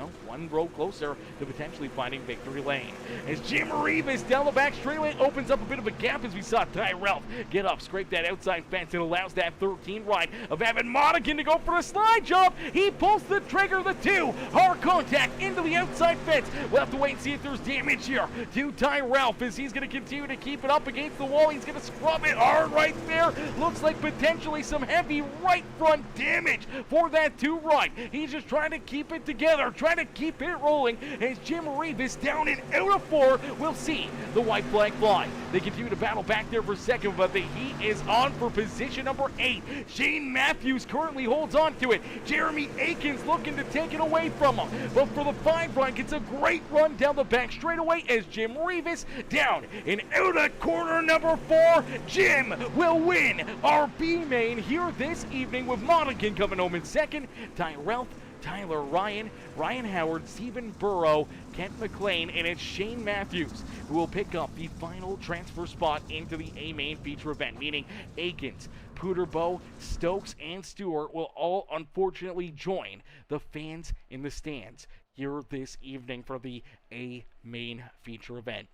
well, one row closer to potentially finding victory lane. As Jim Reeves down the back straightaway opens up a bit of a gap as we saw Tyrell get up, scrape that outside fence, and allows that 13 ride of Evan Monaghan to go for a slide jump. He pulls the trigger, the 2, hard contact into the outside fence. We'll have to wait and see if there's damage here to Tyrell as he's going to continue to keep it up against the wall. He's going to scrub it hard right there. Looks like potentially some heavy right front damage for that 2 ride. He's just trying to keep it together, trying to keep it rolling as Jim Reeves is down and out of 4. We'll see the white flag fly. They continue to battle back there for second, but the heat is on for position number 8. Shane Matthews currently holds on to it. Jeremy Akins looking to take it away from him. But for the 5 run, gets a great run down the back straightaway as Jim Reeves down and out of corner number 4. Jim will win our B main here this evening with Monaghan coming home in second. Tyrell, Tyler Ryan, Ryan Howard, Stephen Burrow, Kent McLean, and it's Shane Matthews who will pick up the final transfer spot into the A main feature event, meaning Akins, Puderbo, Stokes, and Stewart will all unfortunately join the fans in the stands here this evening for the A main feature event.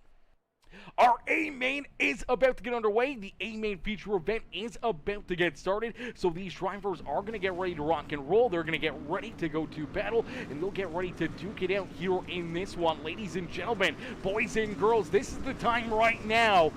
Our A main is about to get underway. The A main feature event is about to get started. So these drivers are going to get ready to rock and roll. They're going to get ready to go to battle, and they'll get ready to duke it out here in this one. Ladies and gentlemen, boys and girls, this is the time right now.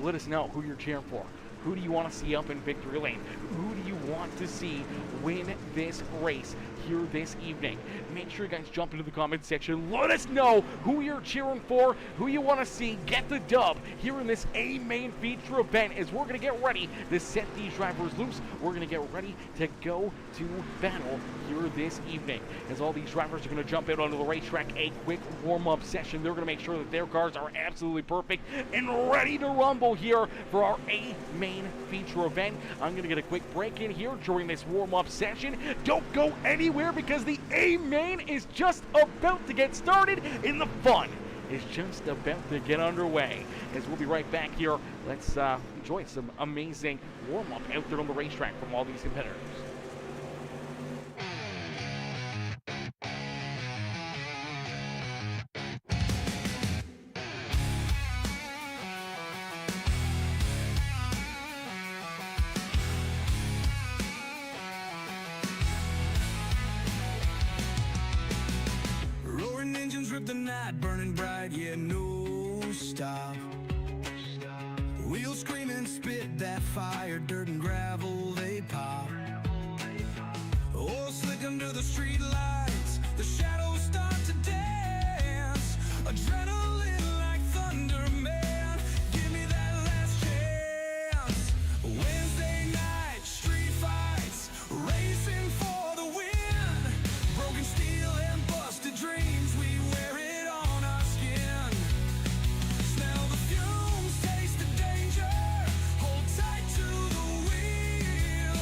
Let us know who you're cheering for. Who do you want to see up in victory lane? Who do you want to see win this race here this evening? Make sure you guys jump into the comment section. Let us know who you're cheering for, who you want to see get the dub here in this A main feature event as we're going to get ready to set these drivers loose. We're going to get ready to go to battle here this evening as all these drivers are going to jump out onto the racetrack. A quick warm-up session. They're going to make sure that their cars are absolutely perfect and ready to rumble here for our A main feature event. I'm going to get a quick break in here during this warm-up session. Don't go anywhere because the A main is just about to get started and the fun is just about to get underway. As we'll be right back here, let's enjoy some amazing warm-up out there on the racetrack from all these competitors. The night burning bright, yeah, no stop. Wheels scream and spit that fire, dirt and gravel, they pop. Oil slick under the street lights, the shadows start to dance. Adrenaline like thunder, man, give me that last chance. Wednesday night, street fights, racing for the win. Broken steel and busted dreams, we wear it on our skin. Smell the fumes, taste the danger, hold tight to the wheel.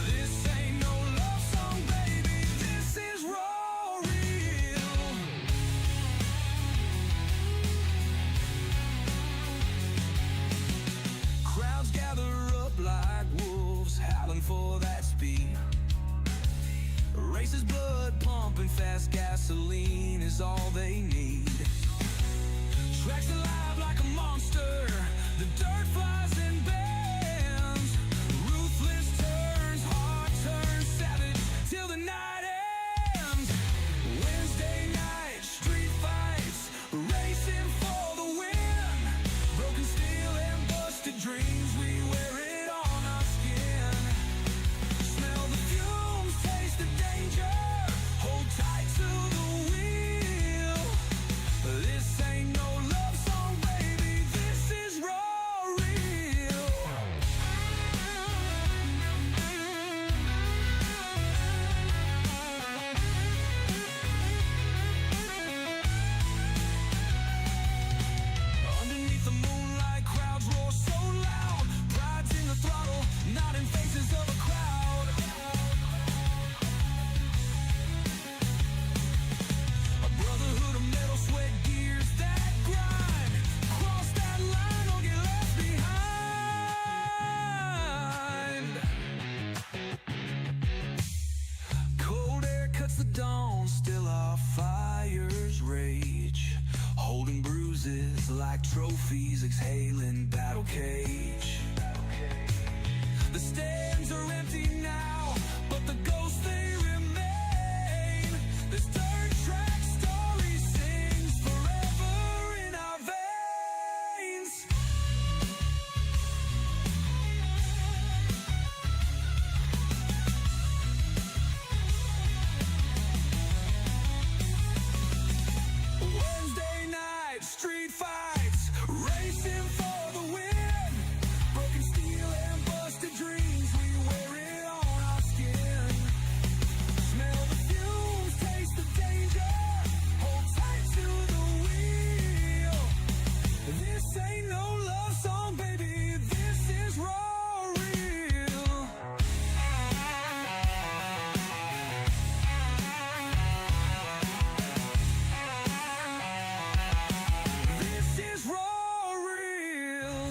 This ain't no love song, baby, this roses like trophies exhaling battle cage. The stands are empty now, but the ghosts they remain. This dirt track story sings forever in our veins. Wednesday night street fights, racing for the win. Broken steel and busted dreams, we wear it on our skin. Smell the fumes, taste the danger, hold tight to the wheel. This ain't no love song, baby, this is raw real. This is raw real.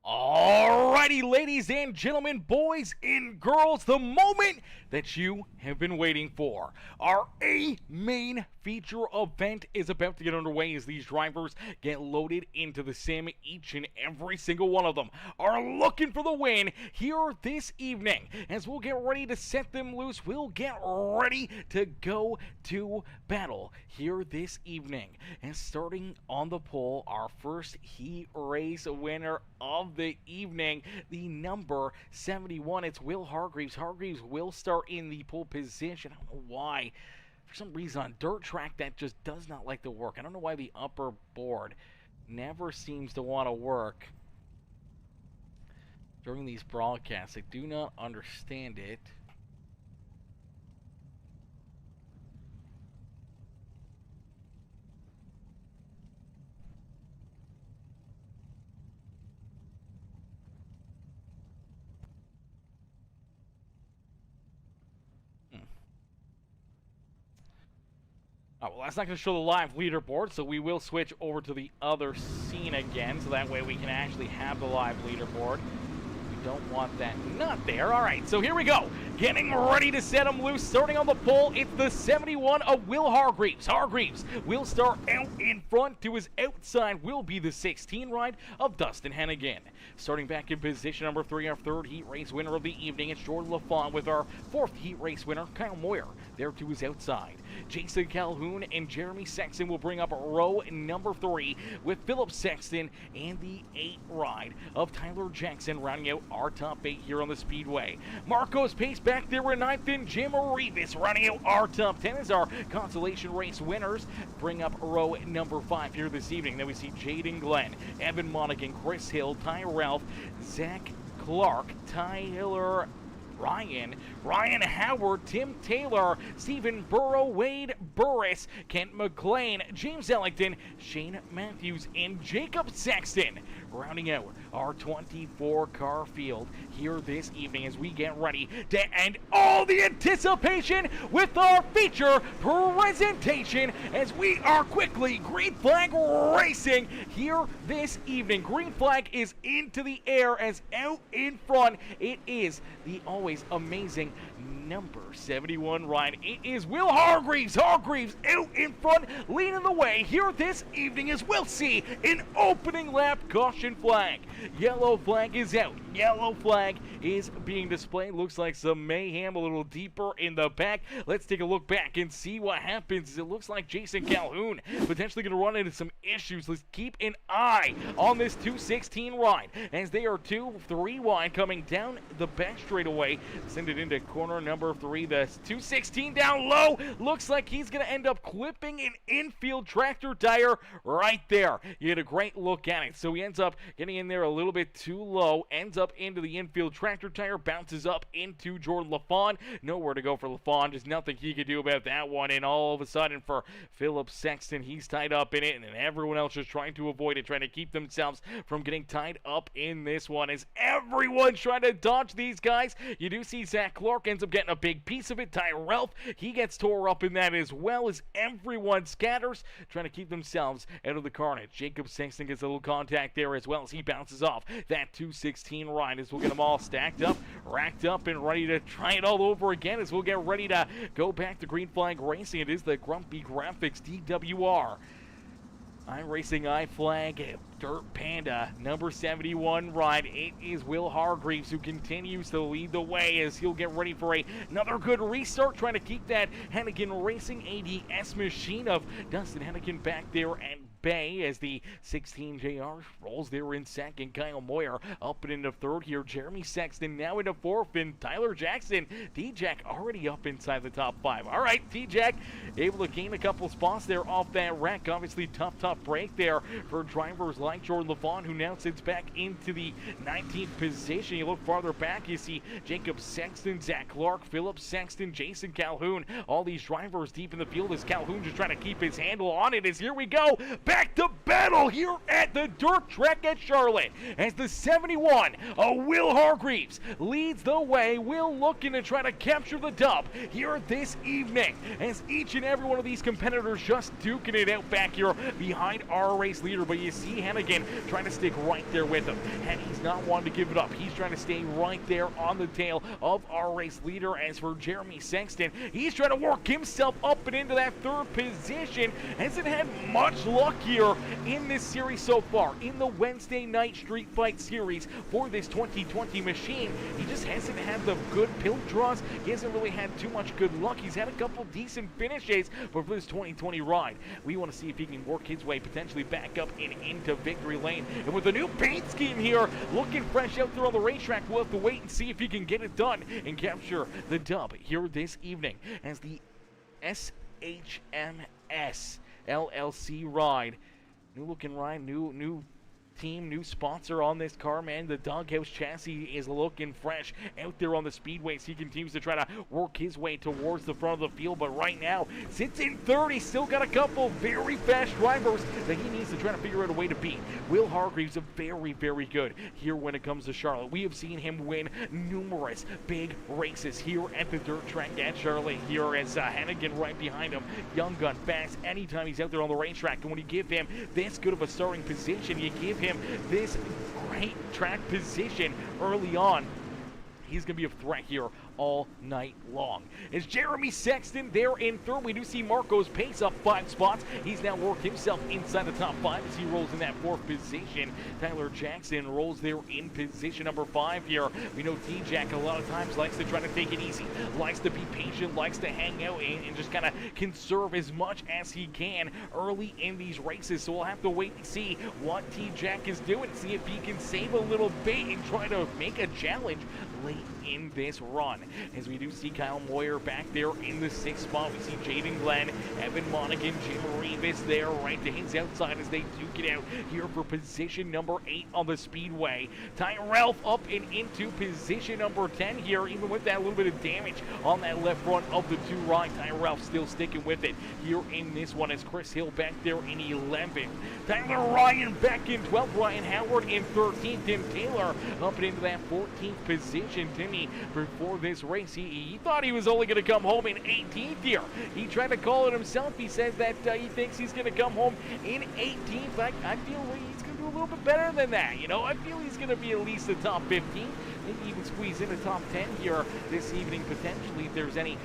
Alrighty, ladies and gentlemen, boys and girls, the moment that you have been waiting for. Our main feature event is about to get underway as these drivers get loaded into the sim. Each and every single one of them are looking for the win here this evening. As we'll get ready to set them loose, we'll get ready to go to battle here this evening. And starting on the pole, our first heat race winner of the evening, the number 71. It's Will Hargreaves. Hargreaves will start in the pole position. I don't know why. For some reason, on dirt track, that just does not like to work. I don't know why the upper board never seems to want to work during these broadcasts. I do not understand it. Well, that's not going to show the live leaderboard, so we will switch over to the other scene again, so that way we can actually have the live leaderboard. We don't want that not there. All right, so here we go. Getting ready to set them loose. Starting on the pole, it's the 71 of Will Hargreaves. Hargreaves will start out in front. To his outside will be the 16 ride of Dustin Hennigan. Starting back in position number 3, our third heat race winner of the evening, it's Jordan LaFont with our fourth heat race winner, Kyle Moyer, there to his outside. Jason Calhoun and Jeremy Sexton will bring up row number 3 with Philip Sexton and the 8 ride of Tyler Jackson rounding out our top 8 here on the Speedway. Marcos Pace back there in 9th, and Jim Rivas rounding out our top 10 as our Consolation race winners bring up row number 5 here this evening. Then we see Jaden Glenn, Evan Monaghan, Chris Hill, Ty Ralph, Zach Clark, Tyler Ryan Howard, Tim Taylor, Stephen Burrow, Wade Burris, Kent McLean, James Ellington, Shane Matthews, and Jacob Sexton, rounding out our 24-car field here this evening as we get ready to end all the anticipation with our feature presentation as we are quickly green flag racing here this evening. Green flag is into the air as out in front it is the always amazing number 71 ride. It is Will Hargreaves. Hargreaves out in front, leading the way here this evening as we'll see an opening lap caution flag. Yellow flag is out. Yellow flag is being displayed. Looks like some mayhem a little deeper in the back. Let's take a look back and see what happens. It looks like Jason Calhoun potentially going to run into some issues. Let's keep an eye on this 216 ride as they are 2-3 wide coming down the back straightaway. Send it into corner number number 3. The 216 down low. Looks like he's going to end up clipping an infield tractor tire right there. You had a great look at it. So he ends up getting in there a little bit too low, ends up into the infield tractor tire, bounces up into Jordan LaFawn. Nowhere to go for LaFawn. There's nothing he could do about that one. And all of a sudden for Philip Sexton, he's tied up in it, and then everyone else just trying to avoid it, trying to keep themselves from getting tied up in this one. As everyone's trying to dodge these guys, you do see Zach Clark ends up getting a big piece of it. Ty Ralph, he gets tore up in that as well, as everyone scatters, trying to keep themselves out of the carnage. Jacob Sexton gets a little contact there as well as he bounces off that 216 ride, as we'll get them all stacked up, racked up, and ready to try it all over again as we'll get ready to go back to green flag racing. It is the Grumpy Graphics DWR iRacing iFlag Dirt Panda number 71 ride. It is Will Hargreaves who continues to lead the way as he'll get ready for another good restart, trying to keep that Hennigan Racing ADS machine of Dustin Hennigan back there and bay as the 16 JR rolls there in second. Kyle Moyer up and into third here. Jeremy Sexton now into fourth, and Tyler Jackson, T-Jack already up inside the top 5. All right, T-Jack able to gain a couple spots there off that wreck. Obviously tough break there for drivers like Jordan LaFawn, who now sits back into the 19th position. You look farther back, you see Jacob Sexton, Zach Clark, Philip Sexton, Jason Calhoun, all these drivers deep in the field as Calhoun just trying to keep his handle on it. As here we go, back to battle here at the dirt track at Charlotte as the 71 Will Hargreaves leads the way. Will looking to try to capture the dub here this evening as each and every one of these competitors just duking it out back here behind our race leader. But you see Hennigan trying to stick right there with him, and he's not wanting to give it up. He's trying to stay right there on the tail of our race leader. As for Jeremy Sexton, he's trying to work himself up and into that third position. Hasn't had much luck here in this series so far in the Wednesday night Street Fight series for this 2020 machine. He just hasn't had the good pill draws. He hasn't really had too much good luck. He's had a couple decent finishes, but for this 2020 ride, we want to see if he can work his way potentially back up and into victory lane. And with the new paint scheme here, looking fresh out there on the racetrack, we'll have to wait and see if he can get it done and capture the dub here this evening as the SHMS LLC ride. New looking ride, new team, new sponsor on this car, man. The doghouse chassis is looking fresh out there on the speedways. He continues to try to work his way towards the front of the field, but right now sits in third. He's still got a couple very fast drivers that he needs to try to figure out a way to beat. Will Hargreaves is very good here when it comes to Charlotte. We have seen him win numerous big races here at the dirt track at Charlotte here as Hennigan right behind him. Young gun, fast anytime he's out there on the racetrack, and when you give him this good of a starting position, you give him this great track position early on, he's going to be a threat here all night long. As Jeremy Sexton there in third, we do see Marco's pace up 5 spots. He's now worked himself inside the top 5 as he rolls in that 4th position. Tyler Jackson rolls there in position number 5 here. We know T-Jack a lot of times likes to try to take it easy, likes to be patient, likes to hang out and just kind of conserve as much as he can early in these races. So we'll have to wait and see what T-Jack is doing, see if he can save a little bait and try to make a challenge late in this run. As we do see Kyle Moyer back there in the 6th spot. We see Jaden Glenn, Evan Monaghan, Jim Revis there right to his outside as they duke it out here for position number 8 on the speedway. Ty Ralph up and into position number 10 here, even with that little bit of damage on that left front of the 2 right. Ty Ralph still sticking with it here in this one as Chris Hill back there in 11th. Tyler Ryan back in 12th. Ryan Howard in 13th. Tim Taylor up and into that 14th position. Timmy, before this race, he thought he was only going to come home in 18th here. He tried to call it himself. He says that he thinks he's going to come home in 18th. I feel he's going to do a little bit better than that. You know, I feel he's going to be at least the top 15. Maybe even squeeze in the top 10 here this evening potentially if there's any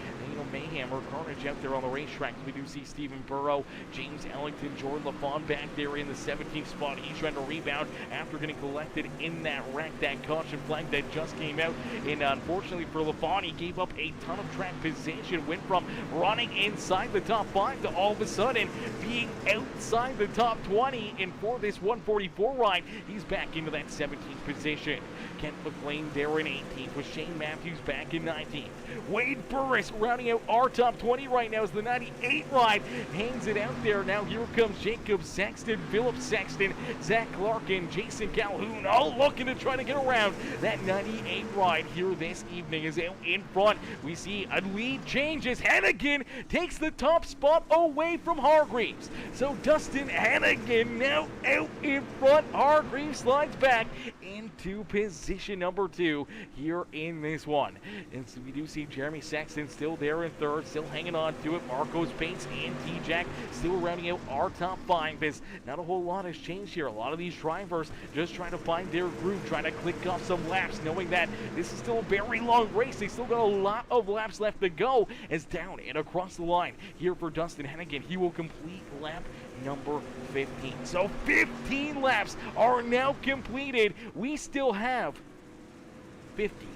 mayhem or carnage out there on the racetrack. We do see Stephen Burrow, James Ellington, Jordan LaFawn back there in the 17th spot. He's trying to rebound after getting collected in that wreck, that caution flag that just came out. And unfortunately for LaFawn, he gave up a ton of track position, went from running inside the top 5 to all of a sudden being outside the top 20. And for this 144 ride, he's back into that 17th position. Kent McLean there in 18th, with Shane Matthews back in 19th. Wade Burris rounding out our top 20 right now as the 98 ride hangs it out there. Now here comes Jacob Sexton, Philip Sexton, Zach Larkin, Jason Calhoun, all looking to try to get around that 98 ride here this evening. Is out in front. We see a lead change as Hannigan takes the top spot away from Hargreaves. So Dustin Hannigan now out in front. Hargreaves slides back into position number 2 here in this one. And so we do see Jeremy Sexton still there in 3rd, still hanging on to it. Marcos Pace and T-Jack still rounding out our top 5. As not a whole lot has changed here. A lot of these drivers just trying to find their groove, trying to click off some laps, knowing that this is still a very long race. They still got a lot of laps left to go. As down and across the line here for Dustin Hennigan, he will complete lap number 15. So 15 laps are now completed. We still have 50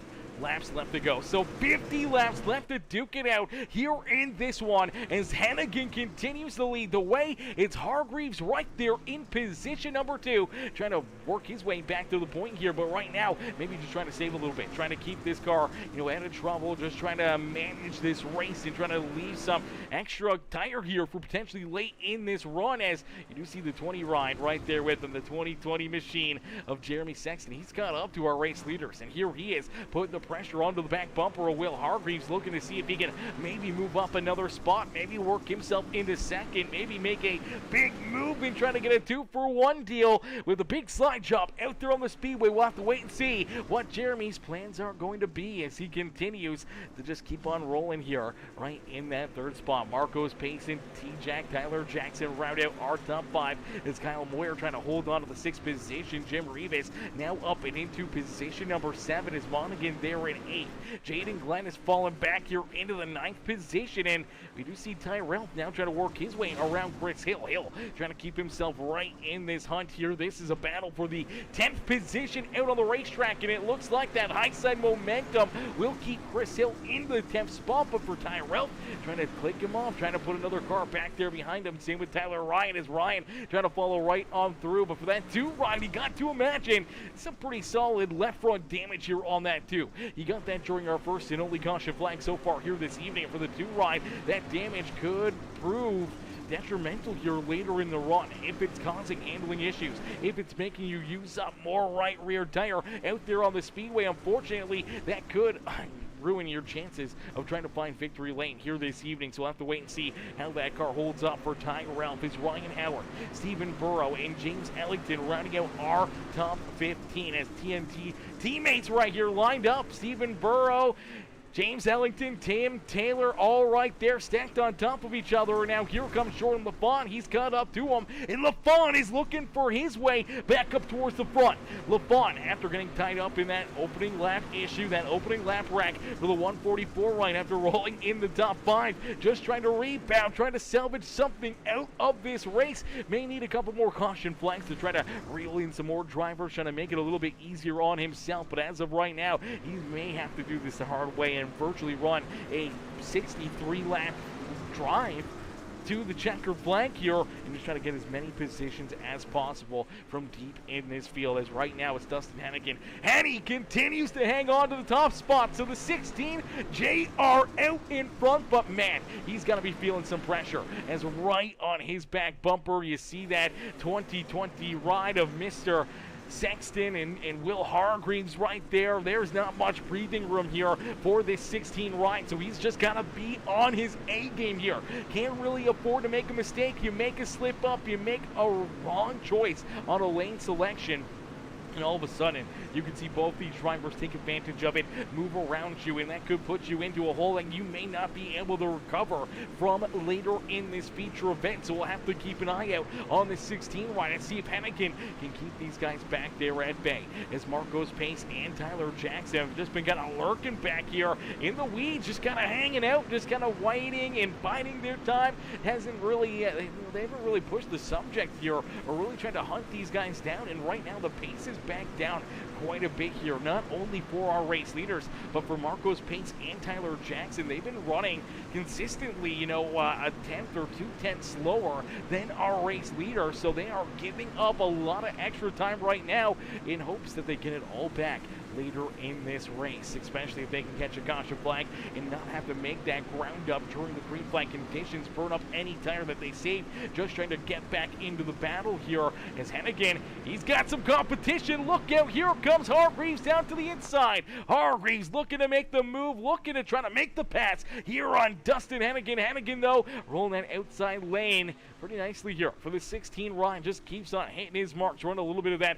laps left to go. So 50 laps left to duke it out here in this one as Hannigan continues to lead the way. It's Hargreaves right there in position number 2, trying to work his way back to the point here, but right now maybe just trying to save a little bit, trying to keep this car out of trouble, just trying to manage this race and trying to leave some extra tire here for potentially late in this run. As you do see the 20 ride right there with him, the 2020 machine of Jeremy Sexton. He's got up to our race leaders, and here he is putting the pressure onto the back bumper of Will Hargreaves, looking to see if he can maybe move up another spot, maybe work himself into second, maybe make a big move and trying to get a 2-for-1 deal with a big slide job out there on the speedway. We'll have to wait and see what Jeremy's plans are going to be as he continues to just keep on rolling here right in that 3rd spot. Marcos Payson, T-Jack, Tyler Jackson round out our top 5 as Kyle Moyer trying to hold on to the 6th position. Jim Rivas now up and into position number 7 as Monaghan there in 8th. Jaden Glenn has fallen back here into the 9th position, and we do see Tyrell now trying to work his way around Chris Hill. Hill trying to keep himself right in this hunt here. This is a battle for the 10th position out on the racetrack, and it looks like that high side momentum will keep Chris Hill in the 10th spot, but for Tyrell trying to click him off, trying to put another car back there behind him. Same with Tyler Ryan as Ryan trying to follow right on through, but for that 2 ride, he got to imagine some pretty solid left front damage here on that 2. He got that during our first and only caution flag so far here this evening. For the 2 ride, that damage could prove detrimental here later in the run if it's causing handling issues, if it's making you use up more right rear tire out there on the speedway. Unfortunately, that could ruin your chances of trying to find victory lane here this evening. So we'll have to wait and see how that car holds up for Tiger Ralph. It's Ryan Howard, Stephen Burrow, and James Ellington rounding out our top 15 as TNT teammates right here lined up. Stephen Burrow, James Ellington, Tim Taylor, all right there, stacked on top of each other. Now here comes Jordan LaFawn. He's caught up to him, and LaFawn is looking for his way back up towards the front. LaFawn, after getting tied up in that opening lap issue, that opening lap wreck for the 144 right after rolling in the top 5, just trying to rebound, trying to salvage something out of this race. May need a couple more caution flags to try to reel in some more drivers, trying to make it a little bit easier on himself. But as of right now, he may have to do this the hard way and virtually run a 63 lap drive to the checker flag here and just try to get as many positions as possible from deep in this field. As right now it's Dustin Hennigan. Henny continues to hang on to the top spot. So the 16 JR out in front, but man, he's got to be feeling some pressure as right on his back bumper you see that 2020 ride of Mr. Sexton and Will Hargreaves right there. There's not much breathing room here for this 16 ride, so he's just got to be on his A game here. Can't really afford to make a mistake. You make a slip up, you make a wrong choice on a lane selection, And all of a sudden, you can see both these drivers take advantage of it, move around you, and that could put you into a hole that you may not be able to recover from later in this feature event. So we'll have to keep an eye out on this 16 ride and see if Hennigan can keep these guys back there at bay. As Marcos Pace and Tyler Jackson have just been kind of lurking back here in the weeds, just kind of hanging out, just kind of waiting and biding their time. Hasn't really, they haven't really pushed the subject here or really tried to hunt these guys down. And right now, the pace is back down quite a bit here, not only for our race leaders, but for Marcos Pace and Tyler Jackson. They've been running consistently, you know, a tenth or 2/10 slower than our race leader, so they are giving up a lot of extra time right now in hopes that they get it all back later in this race, especially if they can catch a caution flag and not have to make that ground up during the green flag conditions, burn up any tire that they save, just trying to get back into the battle here. As Hennigan, he's got some competition. Look out, here comes Hargreaves down to the inside. Hargreaves looking to make the move, looking to try to make the pass here on Dustin Hennigan. Hennigan, though, rolling that outside lane pretty nicely here for the 16 ride. Just keeps on hitting his marks, running a little bit of that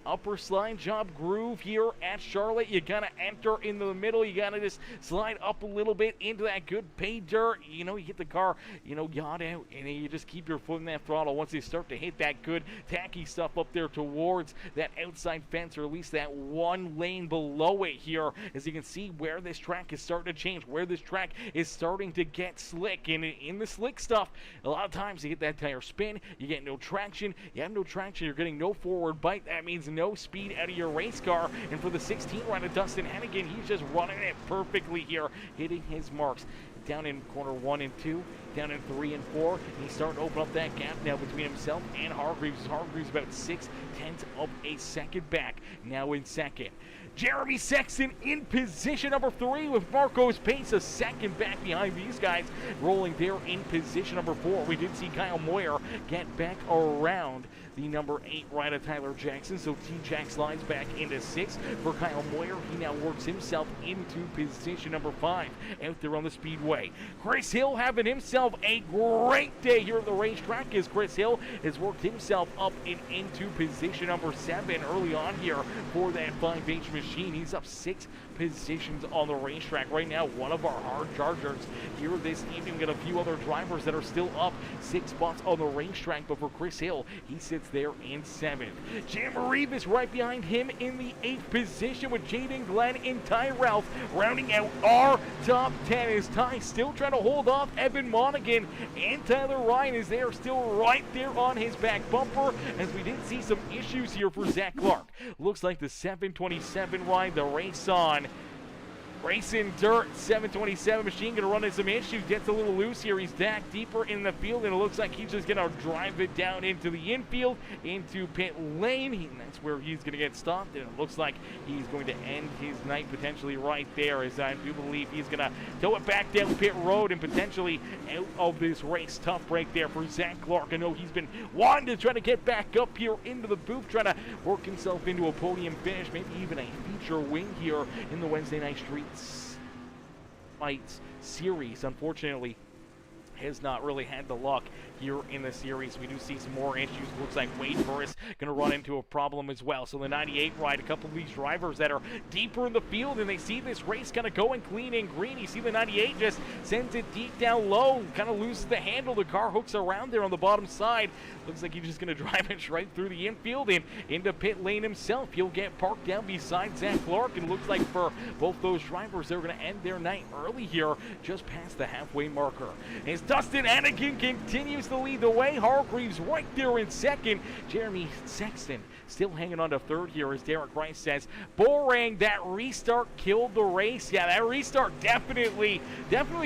upper slide job groove here at Charlotte. You gotta enter in the middle. You gotta just slide up a little bit into that good pay dirt. You know, you get the car, you know, yacht out, and then you just keep your foot in that throttle. Once you start to hit that good tacky stuff up there towards that outside fence, or at least that one lane below it here, as you can see where this track is starting to change, where this track is starting to get slick. And in the slick stuff, a lot of times you get that tire spin, you get no traction. You have no traction, you're getting no forward bite. That means no speed out of your race car. And for the 16 ride of Dustin Hennigan, he's just running it perfectly here, hitting his marks down in corner 1 and 2, down in 3 and 4. And he's starting to open up that gap now between himself and Hargreaves. Hargreaves about 6/10 of a second back, now in second. Jeremy Sexton in position number 3 with Marcos Pace a second back behind these guys, rolling there in position number 4. We did see Kyle Moyer get back around the number 8 ride of Tyler Jackson, so T-Jack slides back into 6. For Kyle Moyer, he now works himself into position number 5 out there on the speedway. Chris Hill having himself a great day here at the racetrack, as Chris Hill has worked himself up and into position number 7 early on here for that 5H machine. He's up 6 positions on the racetrack right now. One of our hard chargers here this evening. We've got a few other drivers that are still up 6 spots on the racetrack, but for Chris Hill, he sits there in 7th. Jim Reeves right behind him in the 8th position, with Jaden Glenn and Ty Ralph rounding out our top 10. As Ty still trying to hold off Evan Monaghan, and Tyler Ryan is there still right there on his back bumper, as we did see some issues here for Zach Clark. Looks like the 727 ride, the race on. Racing dirt, 727 machine gonna run into some issues, gets a little loose here. He's back deeper in the field, and it looks like he's just gonna drive it down into the infield, into pit lane. And that's where he's gonna get stopped, and it looks like he's going to end his night potentially right there, as I do believe he's gonna tow it back down pit road and potentially out of this race. Tough break there for Zach Clark. I know he's been wanting to try to get back up here into the booth, trying to work himself into a podium finish, maybe even a feature win here in the Wednesday Night Street Fights series. Unfortunately, has not really had the luck here in the series. We do see some more issues. Looks like Wade Burris going to run into a problem as well. So the 98 ride, a couple of these drivers that are deeper in the field, and they see this race kind of going clean and green. You see the 98 just sends it deep down low, kind of loses the handle. The car hooks around there on the bottom side. Looks like he's just going to drive it right through the infield and into pit lane himself. He'll get parked down beside Zach Clark, and it looks like for both those drivers, they're going to end their night early here, just past the halfway marker. As Dustin Hennigan continues to lead the way, Hargreaves right there in second. Jeremy Sexton still hanging on to third here, as Derek Rice says, Borang, that restart killed the race. Yeah, that restart definitely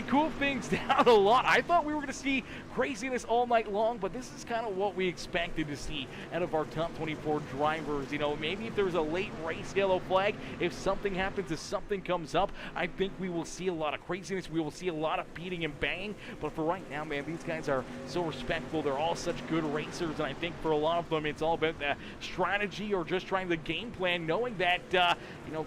cooled things down a lot. I thought we were going to see craziness all night long, but this is kind of what we expected to see out of our top 24 drivers. You know, maybe if there's a late race yellow flag, if something happens, if something comes up, I think we will see a lot of craziness. We will see a lot of beating and banging, but for right now, man, these guys are so respectful. They're all such good racers, and I think for a lot of them, it's all about the strategy or just trying the game plan, knowing that,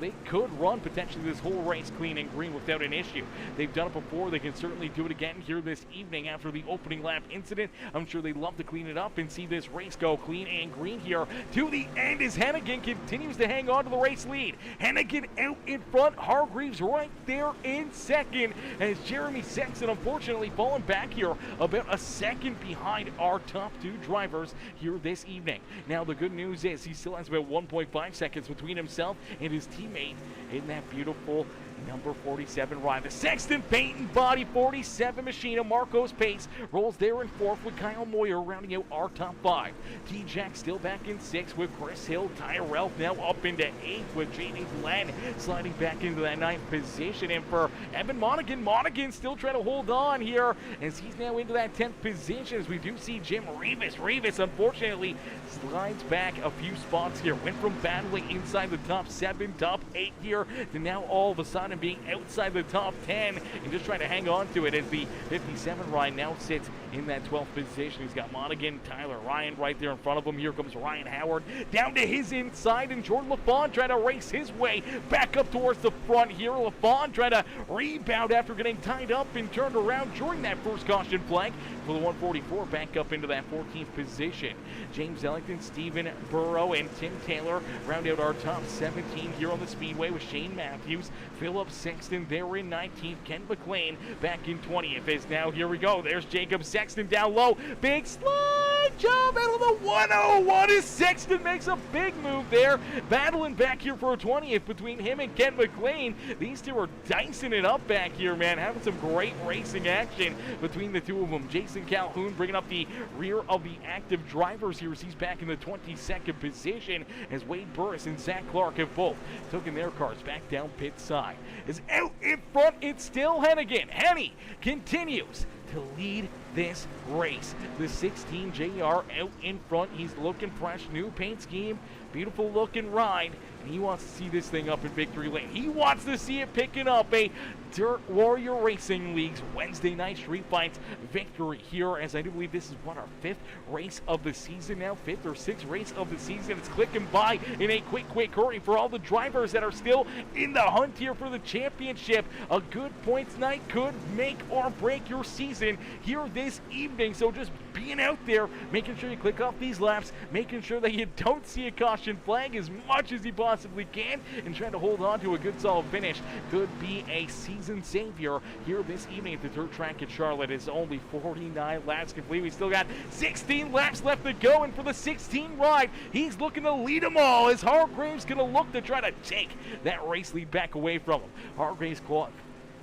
they could run potentially this whole race clean and green without an issue. They've done it before. They can certainly do it again here this evening after the opening lap incident. I'm sure they'd love to clean it up and see this race go clean and green here to the end as Hennigan continues to hang on to the race lead. Hennigan out in front, Hargreaves right there in second, as Jeremy Sexton unfortunately falling back here about a second behind our top two drivers here this evening. Now the good news is he still has about 1.5 seconds between himself and his teammate in that beautiful number 47 ride. The Sexton paint and body 47 machine of Marcos Pace rolls there in fourth with Kyle Moyer rounding out our top five. T-Jack still back in sixth with Chris Hill. Tyrell now up into eighth with J.D. Glenn sliding back into that ninth position. And for Evan Monaghan still trying to hold on here as he's now into that 10th position as we do see Jim Rivas. Rivas unfortunately slides back a few spots here. Went from battling inside the top 7, top 8 here to now all of a sudden being outside the top 10 and just trying to hang on to it as the 57 ride now sits in that 12th position. He's got Monaghan, Tyler Ryan right there in front of him. Here comes Ryan Howard down to his inside, and Jordan LaFawn trying to race his way back up towards the front here. LaFawn trying to rebound after getting tied up and turned around during that first caution flag for the 144 back up into that 14th position. James Ellington, Stephen Burrow, and Tim Taylor round out our top 17 here on the speedway with Shane Matthews, Philip Sexton there in 19th, Ken McLean back in 20th. As now here we go. There's Jacob Sexton down low. Big slide job out of the 101 as Sexton makes a big move there. Battling back here for a 20th between him and Ken McLean. These two are dicing it up back here, man. Having some great racing action between the two of them. Jason Calhoun bringing up the rear of the active drivers here as he's back in the 22nd position as Wade Burris and Zach Clark have both taken their cars back down pit side. Is out in front, it's still Hennigan. Henny continues to lead this race. The 16 JR out in front. He's looking fresh, new paint scheme, beautiful looking ride, and he wants to see this thing up in victory lane. He wants to see it picking up a Dirt Warrior Racing League's Wednesday night street fights victory here, as I do believe this is our 5th race of the season now, 5th or 6th race of the season. It's clicking by in a quick hurry for all the drivers that are still in the hunt here for the championship. A good points night could make or break your season here this evening, so just being out there, making sure you click off these laps, making sure that you don't see a caution flag as much as you possibly can, and trying to hold on to a good solid finish could be a season savior here this evening at the dirt track in Charlotte. It's only 49 laps complete. We still got 16 laps left to go, and for the 16 ride, he's looking to lead them all as Hargreaves going to look to try to take that race lead back away from him. Hargreaves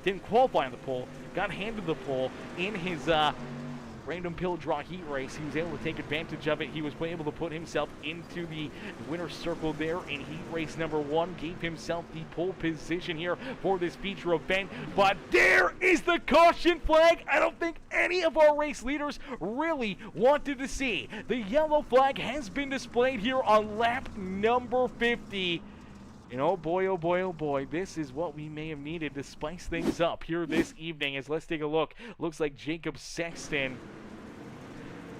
didn't qualify on the pole, got handed the pole in his random pill draw heat race. He was able to take advantage of it. He was able to put himself into the winner's circle there in heat race number 1, gave himself the pole position here for this feature event. But there is the caution flag. I don't think any of our race leaders really wanted to see. The yellow flag has been displayed here on lap number 50. And oh boy, this is what we may have needed to spice things up here this evening. As let's take a look. Looks like Jacob Sexton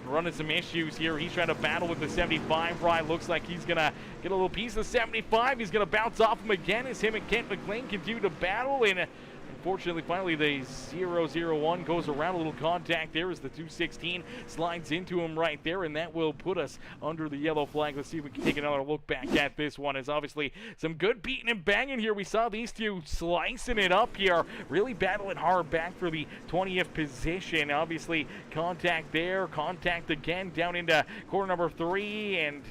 running some issues here. He's trying to battle with the 75 ride. Looks like he's going to get a little piece of 75. He's going to bounce off him again as him and Kent McLean continue to battle. And unfortunately, finally, the 001 goes around. A little contact there as the 216 slides into him right there, and that will put us under the yellow flag. Let's see if we can take another look back at this one. It's obviously some good beating and banging here. We saw these two slicing it up here, really battling hard back for the 20th position. Obviously, contact there, contact again down into corner number 3, and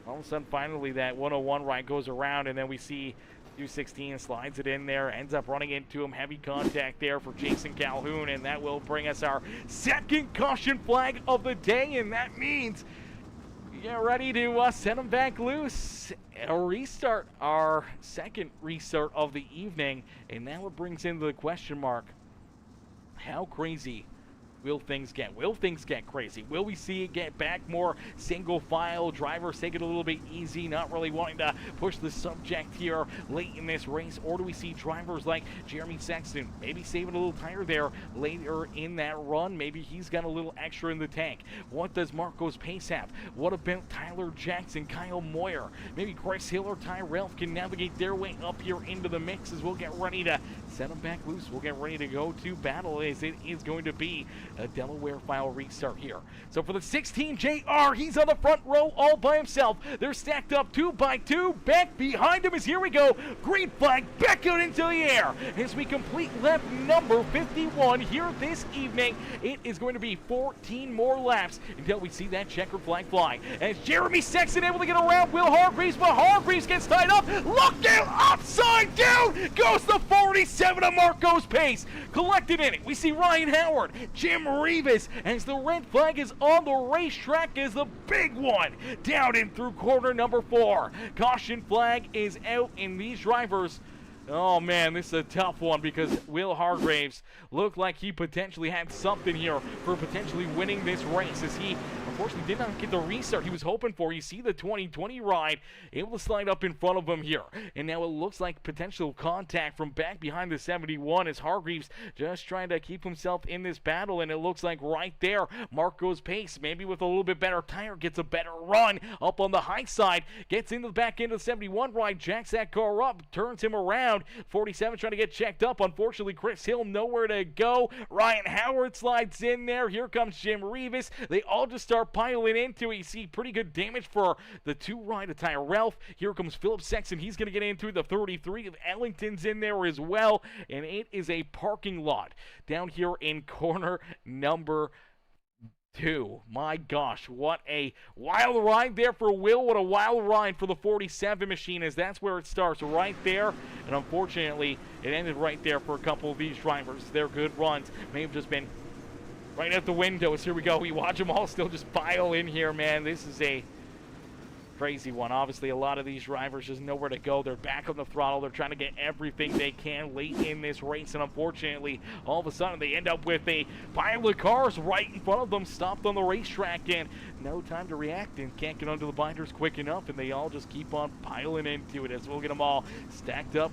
all of a sudden, finally, that 101 ride goes around, and then we see 216 slides it in there, ends up running into him. Heavy contact there for Jason Calhoun, and that will bring us our second caution flag of the day, and that means we get ready to send him back loose. A restart, our second restart of the evening, and now it brings in the question mark. How crazy Will things get crazy? Will we see it get back more single file? Drivers take it a little bit easy, not really wanting to push the subject here late in this race? Or do we see drivers like Jeremy Sexton maybe saving a little tire there later in that run? Maybe he's got a little extra in the tank. What does Marco's pace have? What about Tyler Jackson, Kyle Moyer? Maybe Chris Hill or Ty Ralph can navigate their way up here into the mix as we'll get ready to set them back loose. We'll get ready to go to battle as it is going to be a Delaware file restart here. So for the 16 JR, he's on the front row all by himself. They're stacked up 2 by 2. Back behind him is, here we go, green flag back out into the air as we complete lap number 51 here this evening. It is going to be 14 more laps until we see that checkered flag fly. As Jeremy Sexton able to get around Will Hargreaves, but Hargreaves gets tied up. Look out, upside down goes the 47 of Marco's pace. Collected in it, we see Ryan Howard, Jim Rivas, as the red flag is on the racetrack is the big one down in through corner number 4. Caution flag is out, and these drivers, oh man, this is a tough one because Will Hargreaves looked like he potentially had something here for potentially winning this race as he unfortunately did not get the restart he was hoping for. You see the 2020 ride able to slide up in front of him here, and now it looks like potential contact from back behind the 71 as Hargreaves just trying to keep himself in this battle, and it looks like right there Marco's pace, maybe with a little bit better tire, gets a better run up on the high side, gets into the back end of the 71 ride, jacks that car up, turns him around. 47 trying to get checked up. Unfortunately, Chris Hill nowhere to go. Ryan Howard slides in there. Here comes Jim Rivas. They all just start piling into it. You see pretty good damage for the 2 ride of Tyler Ralph. Here comes Philip Sexton. He's going to get into the 33. Ellington's in there as well. And it is a parking lot down here in corner number 2. My gosh, what a wild ride there for Will. What a wild ride for the 47 machine, as that's where it starts, right there. And unfortunately, it ended right there for a couple of these drivers. Their good runs may have just been right out the window. As here we go. We watch them all still just pile in here, man. This is a crazy one. Obviously, a lot of these drivers just know where to go. They're back on the throttle. They're trying to get everything they can late in this race, and unfortunately, all of a sudden, they end up with a pile of cars right in front of them, stopped on the racetrack, and no time to react, and can't get under the binders quick enough, and they all just keep on piling into it as we'll get them all stacked up,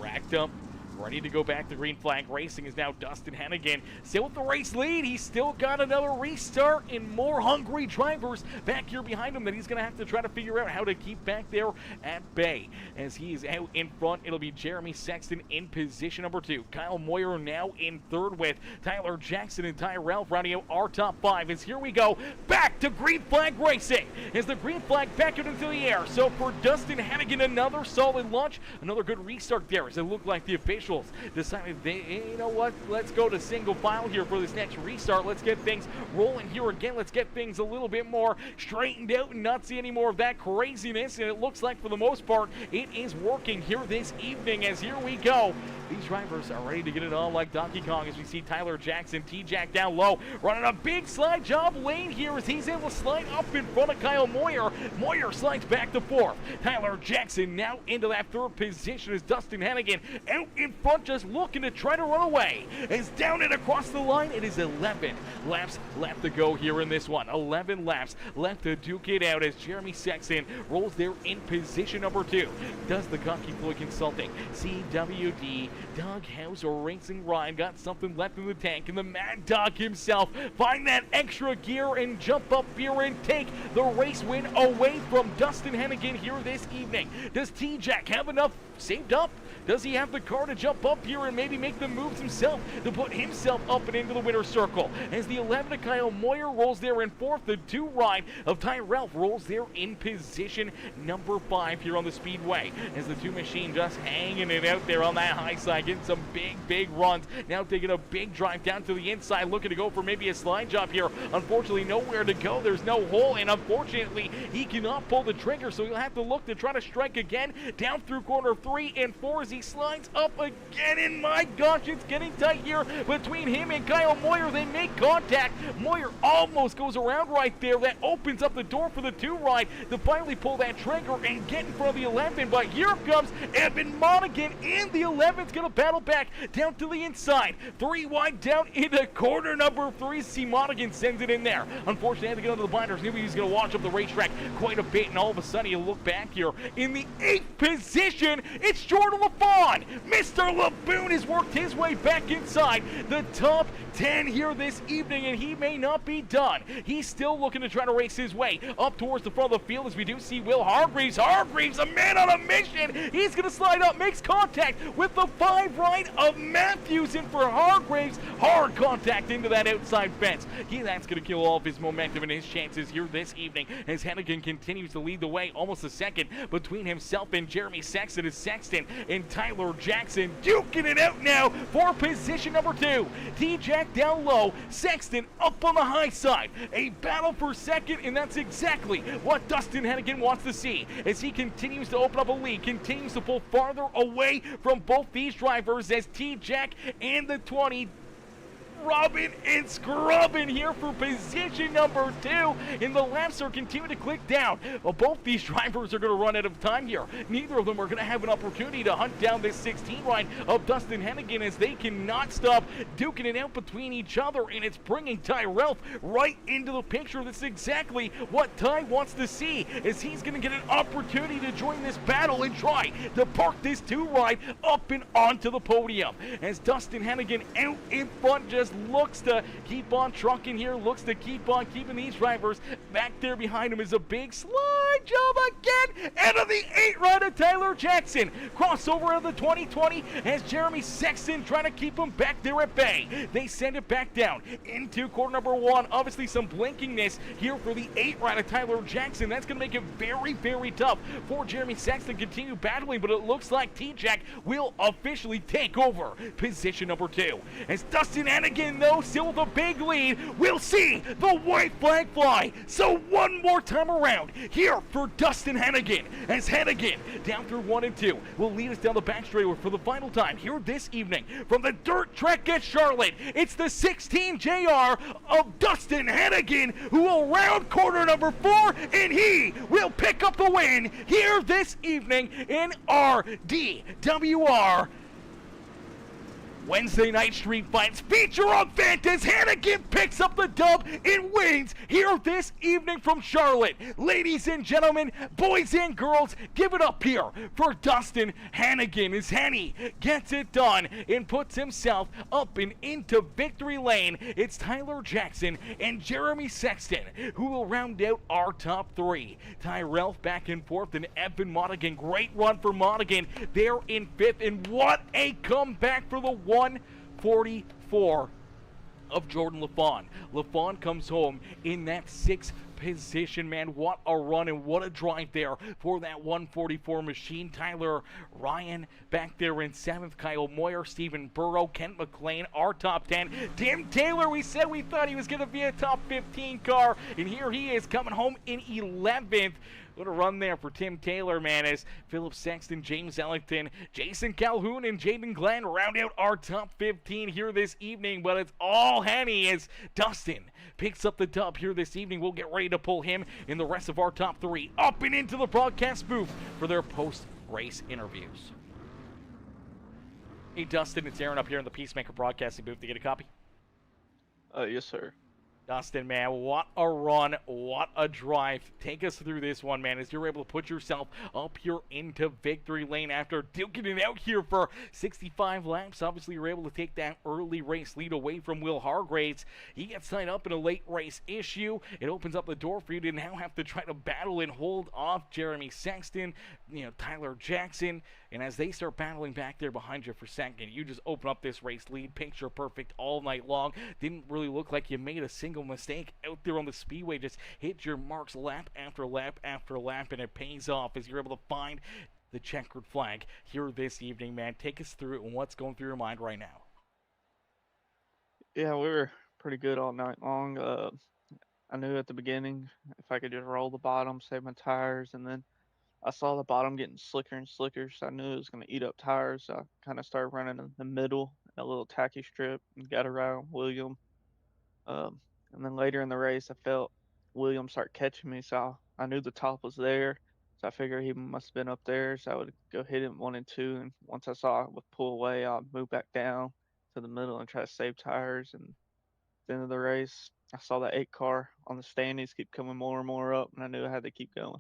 racked up, ready to go back to green flag racing. Is now Dustin Hennigan still with the race lead. He's still got another restart and more hungry drivers back here behind him that he's going to have to try to figure out how to keep back there at bay. As he is out in front, it'll be Jeremy Sexton in position number 2. Kyle Moyer now in 3rd with Tyler Jackson and Ty Ralph rounding out our top 5. As here we go back to green flag racing as the green flag back out into the air. So for Dustin Hennigan, another solid launch, another good restart there as it looked like the official decided, you know what, let's go to single file here for this next restart. Let's get things rolling here again. Let's get things a little bit more straightened out and not see any more of that craziness. And it looks like for the most part it is working here this evening as here we go. These drivers are ready to get it on like Donkey Kong as we see Tyler Jackson, T-Jack down low, running a big slide job lane here as he's able to slide up in front of Kyle Moyer. Moyer slides back to 4th. Tyler Jackson now into that 3rd position as Dustin Hennigan out in front just looking to try to run away. As down and across the line, it is 11 laps left to go here in this one. 11 laps left to duke it out as Jeremy Sexton rolls there in position number 2. Does the Cocky Floyd Consulting, CWD, Doug Hauser Racing Ryan got something left in the tank, and the Mad Dog himself find that extra gear and jump up here and take the race win away from Dustin Hennigan here this evening. Does T-Jack have enough saved up? Does he have the car to jump up here and maybe make the moves himself to put himself up and into the winner's circle? As the 11 of Kyle Moyer rolls there in 4th, the 2 ride of Ty Ralph rolls there in position number 5 here on the speedway. As the 2 machine just hanging it out there on that high side, getting some big runs. Now taking a big drive down to the inside, looking to go for maybe a slide job here. Unfortunately, nowhere to go. There's no hole, and unfortunately, he cannot pull the trigger, so he'll have to look to try to strike again down through corner 3 and 4 as he slides up again. again, and my gosh, it's getting tight here between him and Kyle Moyer. They make contact. Moyer almost goes around right there. That opens up the door for the 2 ride to finally pull that trigger and get in front of the 11. But here comes Evan Monaghan in the 11's going to battle back down to the inside. 3 wide down into corner number 3. See, Monaghan sends it in there. Unfortunately, had to get under the blinders. Knew he was going to watch up the racetrack quite a bit, and all of a sudden, you look back here in the 8th position. It's Jordan LaFawn. Mr. LeBoon has worked his way back inside the top 10 here this evening, and he may not be done. He's still looking to try to race his way up towards the front of the field as we do see Will Hargreaves. Hargreaves, a man on a mission. He's going to slide up, makes contact with the 5 right of Matthews, and for Hargreaves, hard contact into that outside fence. That's going to kill all of his momentum and his chances here this evening as Hennigan continues to lead the way, almost a second between himself and Jeremy Sexton, as Sexton and Tyler Jackson duking it out now for position number 2. T-Jack down low, Sexton up on the high side. A battle for second, and that's exactly what Dustin Hennigan wants to see as he continues to open up a lead, continues to pull farther away from both these drivers as T-Jack and the 20 rubbing and scrubbing here for position number 2, and the laps are continuing to click down. Well, both these drivers are going to run out of time here. Neither of them are going to have an opportunity to hunt down this 16 ride of Dustin Hennigan as they cannot stop duking it out between each other, and it's bringing Ty Ralph right into the picture. This is exactly what Ty wants to see, as he's going to get an opportunity to join this battle and try to park this 2 ride up and onto the podium, as Dustin Hennigan out in front just looks to keep on trucking here, looks to keep on keeping these drivers. Back there behind him is a big slide job again, and of the 8 ride of Tyler Jackson. Crossover of the 2020 as Jeremy Sexton trying to keep him back there at bay. They send it back down into corner number 1. Obviously some blinkingness here for the 8 ride of Tyler Jackson. That's going to make it very, very tough for Jeremy Sexton to continue battling, but it looks like T-Jack will officially take over position number 2. As Dustin Hennigan, though, still with a big lead, we'll see the white flag fly. So one more time around here for Dustin Hennigan, as Hennigan down through 1 and 2 will lead us down the back straightaway for the final time here this evening from the dirt track at Charlotte. It's the 16 JR of Dustin Hennigan who will round corner number 4, and he will pick up the win here this evening in our DWR Wednesday Night Street Fights feature event as Hennigan picks up the dub and wins here this evening from Charlotte. Ladies and gentlemen, boys and girls, give it up here for Dustin Hennigan as Henny gets it done and puts himself up and into victory lane. It's Tyler Jackson and Jeremy Sexton who will round out our top 3. Ty Ralph back and forth, and Evan Monaghan. Great run for Monaghan there in 5th, and what a comeback for the 144 of Jordan LaFawn. LaFawn comes home in that 6th position, man. What a run and what a drive there for that 144 machine. Tyler Ryan back there in 7th. Kyle Moyer, Stephen Burrow, Kent McLean, our top 10. Tim Taylor, we said we thought he was going to be a top 15 car, and here he is coming home in 11th. What a run there for Tim Taylor, man, as Philip Sexton, James Ellington, Jason Calhoun, and Jaden Glenn round out our top 15 here this evening. But it's all Henny as Dustin picks up the dub here this evening. We'll get ready to pull him and the rest of our top 3 up and into the broadcast booth for their post-race interviews. Hey, Dustin, it's Aaron up here in the Peacemaker broadcasting booth. To get a copy? Yes, sir. Dustin, man, what a run, what a drive. Take us through this one, man, as you're able to put yourself up here into victory lane after duking it out here for 65 laps. Obviously, you're able to take that early race lead away from Will Hargreaves. He gets tied up in a late race issue. It opens up the door for you to now have to try to battle and hold off Jeremy Sexton, Tyler Jackson. And as they start battling back there behind you for second, you just open up this race lead, picture perfect all night long. Didn't really look like you made a single mistake out there on the speedway. Just hit your marks lap after lap after lap, and it pays off as you're able to find the checkered flag here this evening, man. Take us through it and what's going through your mind right now. Yeah, we were pretty good all night long. I knew at the beginning if I could just roll the bottom, save my tires, and then I saw the bottom getting slicker and slicker, so I knew it was going to eat up tires. So I kind of started running in the middle, a little tacky strip, and got around William. Um, and then later in the race, I felt William start catching me, so I knew the top was there. So I figured he must have been up there, so I would go hit him 1 and 2. And once I saw it would pull away, I'll move back down to the middle and try to save tires. And at the end of the race, I saw that 8 car on the standings keep coming more and more up, and I knew I had to keep going.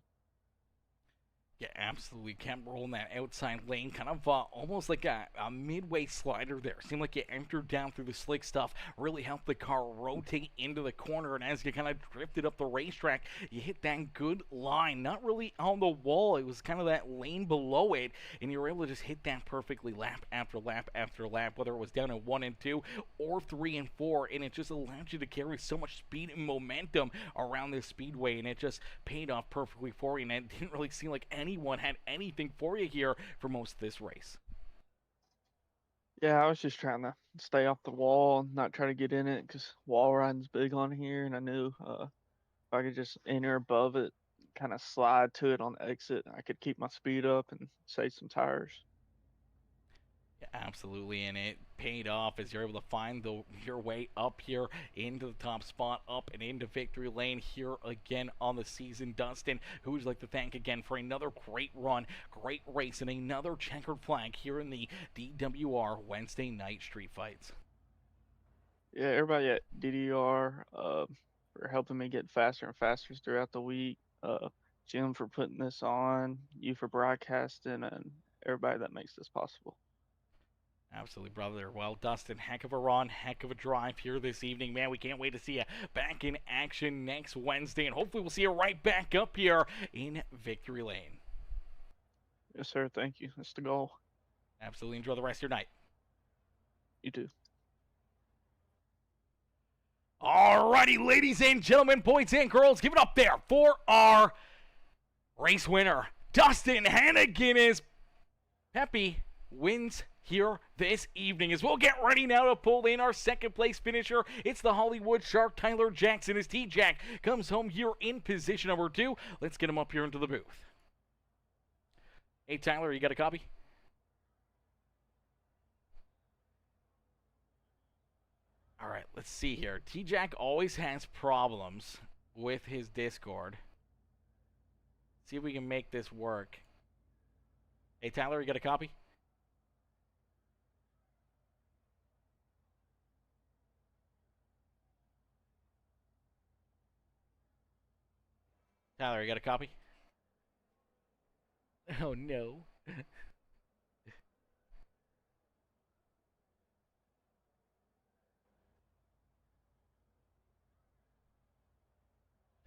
Yeah, absolutely. Kept rolling that outside lane, kind of almost like a midway slider there. Seemed like you entered down through the slick stuff, really helped the car rotate into the corner, and as you kind of drifted up the racetrack, you hit that good line. Not really on the wall, it was kind of that lane below it, and you were able to just hit that perfectly lap after lap after lap, whether it was down at 1 and 2 or 3 and 4, and it just allowed you to carry so much speed and momentum around this speedway, and it just paid off perfectly for you, and it didn't really seem like anyone had anything for you here for most of this race. Yeah, I was just trying to stay off the wall and not try to get in it because wall riding's big on here, and I knew if I could just enter above it, kind of slide to it on the exit, I could keep my speed up and save some tires. Yeah, absolutely, and it paid off as you're able to find your way up here into the top spot, up and into victory lane here again on the season. Dustin, who would like to thank again for another great run, great race, and another checkered flag here in the DWR Wednesday night street fights. Yeah, everybody at DDR for helping me get faster and faster throughout the week. Jim for putting this on, you for broadcasting, and everybody that makes this possible. Absolutely, brother. Well, Dustin, heck of a run, heck of a drive here this evening, man. We can't wait to see you back in action next Wednesday, and hopefully we'll see you right back up here in Victory Lane. Yes, sir. Thank you. That's the goal. Absolutely. Enjoy the rest of your night. You too. Alrighty, ladies and gentlemen, boys and girls, give it up there for our race winner. Dustin Hannigan is happy wins here this evening as we'll get ready now to pull in our second place finisher. It's the Hollywood Shark, Tyler Jackson, as T-Jack comes home here in position number 2. Let's get him up here into the booth. Hey, Tyler, you got a copy? All right, let's see here. T-Jack always has problems with his Discord. See if we can make this work. Hey, Tyler, you got a copy? Tyler, you got a copy? Oh, no.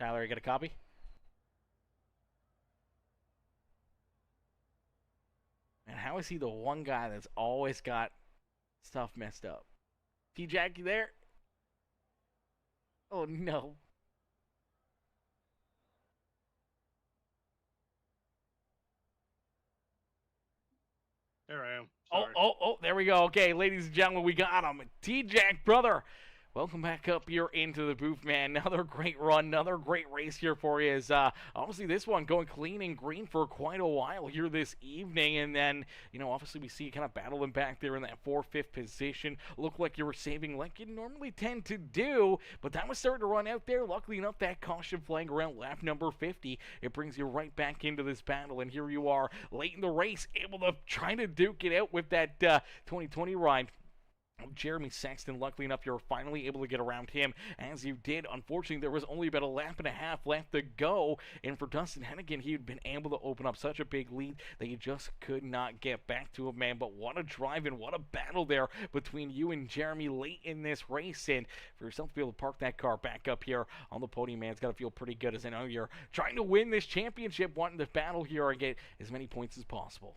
Tyler, you got a copy? And how is he the one guy that's always got stuff messed up? T-Jack, you there? Oh, no. There I am. Oh, Sorry. there we go. Okay, ladies and gentlemen, we got him. T-Jack, brother. Welcome back up here into the booth, man. Another great run, another great race here for you. Is obviously this one going clean and green for quite a while here this evening, and then obviously we see you kind of battling back there in that 4th, 5th position. Looked like you were saving like you normally tend to do, but that was starting to run out there. Luckily enough, that caution flag around lap number 50, it brings you right back into this battle, and here you are late in the race, able to try to duke it out with that 2020 ride. Jeremy Sexton, luckily enough, you're finally able to get around him as you did. Unfortunately, there was only about a lap and a half left to go, and for Dustin Hennigan, he had been able to open up such a big lead that you just could not get back to him, man. But what a drive and what a battle there between you and Jeremy late in this race, and for yourself to be able to park that car back up here on the podium, man, it's got to feel pretty good, as I know you're trying to win this championship, wanting to battle here and get as many points as possible.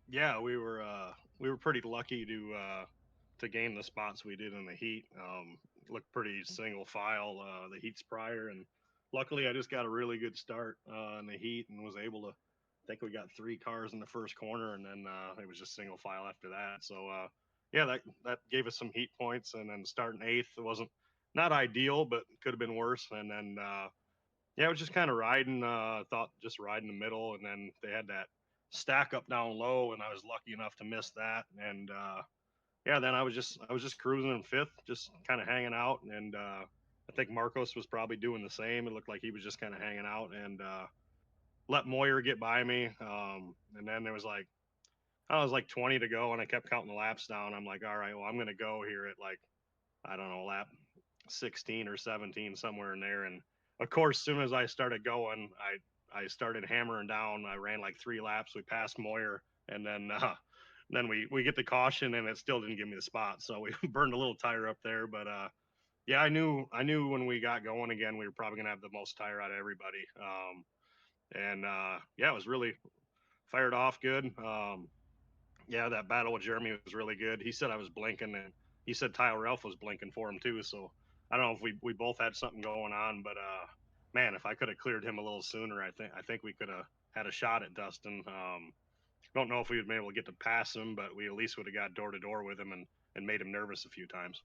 Yeah, we were pretty lucky to gain the spots we did in the heat. Looked pretty single file the heats prior, and luckily I just got a really good start in the heat and was able to. I think we got 3 cars in the first corner, and then it was just single file after that. So yeah, that gave us some heat points, and then starting 8th, it wasn't not ideal, but could have been worse. And then Yeah, I was just kind of riding. Thought just riding the middle, and then they had that stack up down low, and I was lucky enough to miss that. And yeah, then I was just cruising in fifth, just kind of hanging out, and I think Marcos was probably doing the same. It looked like he was just kind of hanging out, and let Moyer get by me. And then there was like I was like 20 to go, and I kept counting the laps down. I'm like, all right, well, I'm gonna go here at like I don't know lap 16 or 17 somewhere in there. And of course, as soon as I started going, I started hammering down. I ran like 3 laps. We passed Moyer, and then we get the caution, and it still didn't give me the spot. So we burned a little tire up there. But yeah, I knew when we got going again, we were probably gonna have the most tire out of everybody. And yeah, it was really fired off good. Yeah, that battle with Jeremy was really good. He said I was blinking, and he said Tyler Ralph was blinking for him too. So I don't know if we both had something going on, but man, if I could have cleared him a little sooner, I think we could have had a shot at Dustin. Don't know if we would been able to get to pass him, but we at least would have got door to door with him and made him nervous a few times.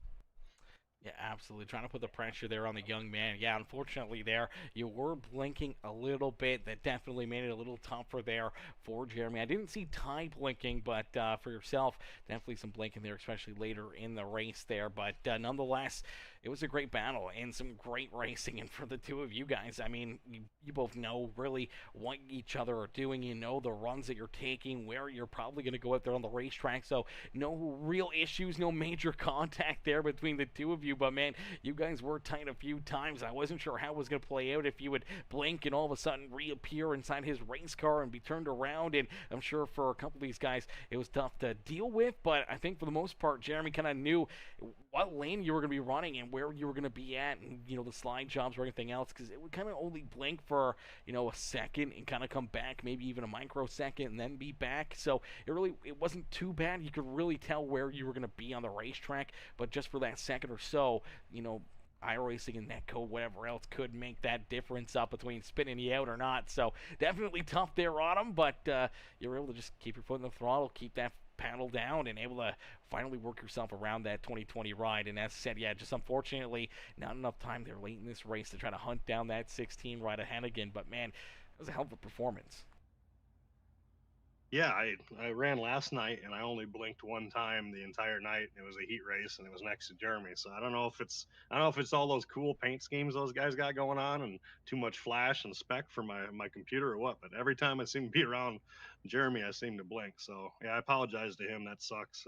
Yeah, absolutely. Trying to put the pressure there on the young man. Yeah, unfortunately there, you were blinking a little bit. That definitely made it a little tougher there for Jeremy. I didn't see Ty blinking, but for yourself, definitely some blinking there, especially later in the race there. But nonetheless, it was a great battle and some great racing. And for the two of you guys, I mean, you both know really what each other are doing. You know the runs that you're taking, where you're probably going to go out there on the racetrack. So no real issues, no major contact there between the two of you. But man, you guys were tight a few times. I wasn't sure how it was going to play out if you would blink and all of a sudden reappear inside his race car and be turned around. And I'm sure for a couple of these guys, it was tough to deal with. But I think for the most part, Jeremy kind of knew what lane you were going to be running and where you were going to be at, and the slide jobs or anything else, because it would kind of only blink for a second and kind of come back, maybe even a microsecond, and then be back. So it wasn't too bad. You could really tell where you were going to be on the racetrack, but just for that second or so, iRacing and netcode, whatever else, could make that difference up between spinning you out or not. So definitely tough there on him, but you were able to just keep your foot in the throttle, keep that paddle down, and able to finally work yourself around that 2020 ride. And as said, yeah, just unfortunately not enough time there late in this race to try to hunt down that 16 right of Hennigan. But man, it was a hell of a performance. Yeah, I ran last night, and I only blinked one time the entire night. It was a heat race, and it was next to Jeremy. So I don't know if it's all those cool paint schemes those guys got going on, and too much flash and spec for my computer or what. But every time I seem to be around Jeremy, I seem to blink. So yeah, I apologize to him. That sucks.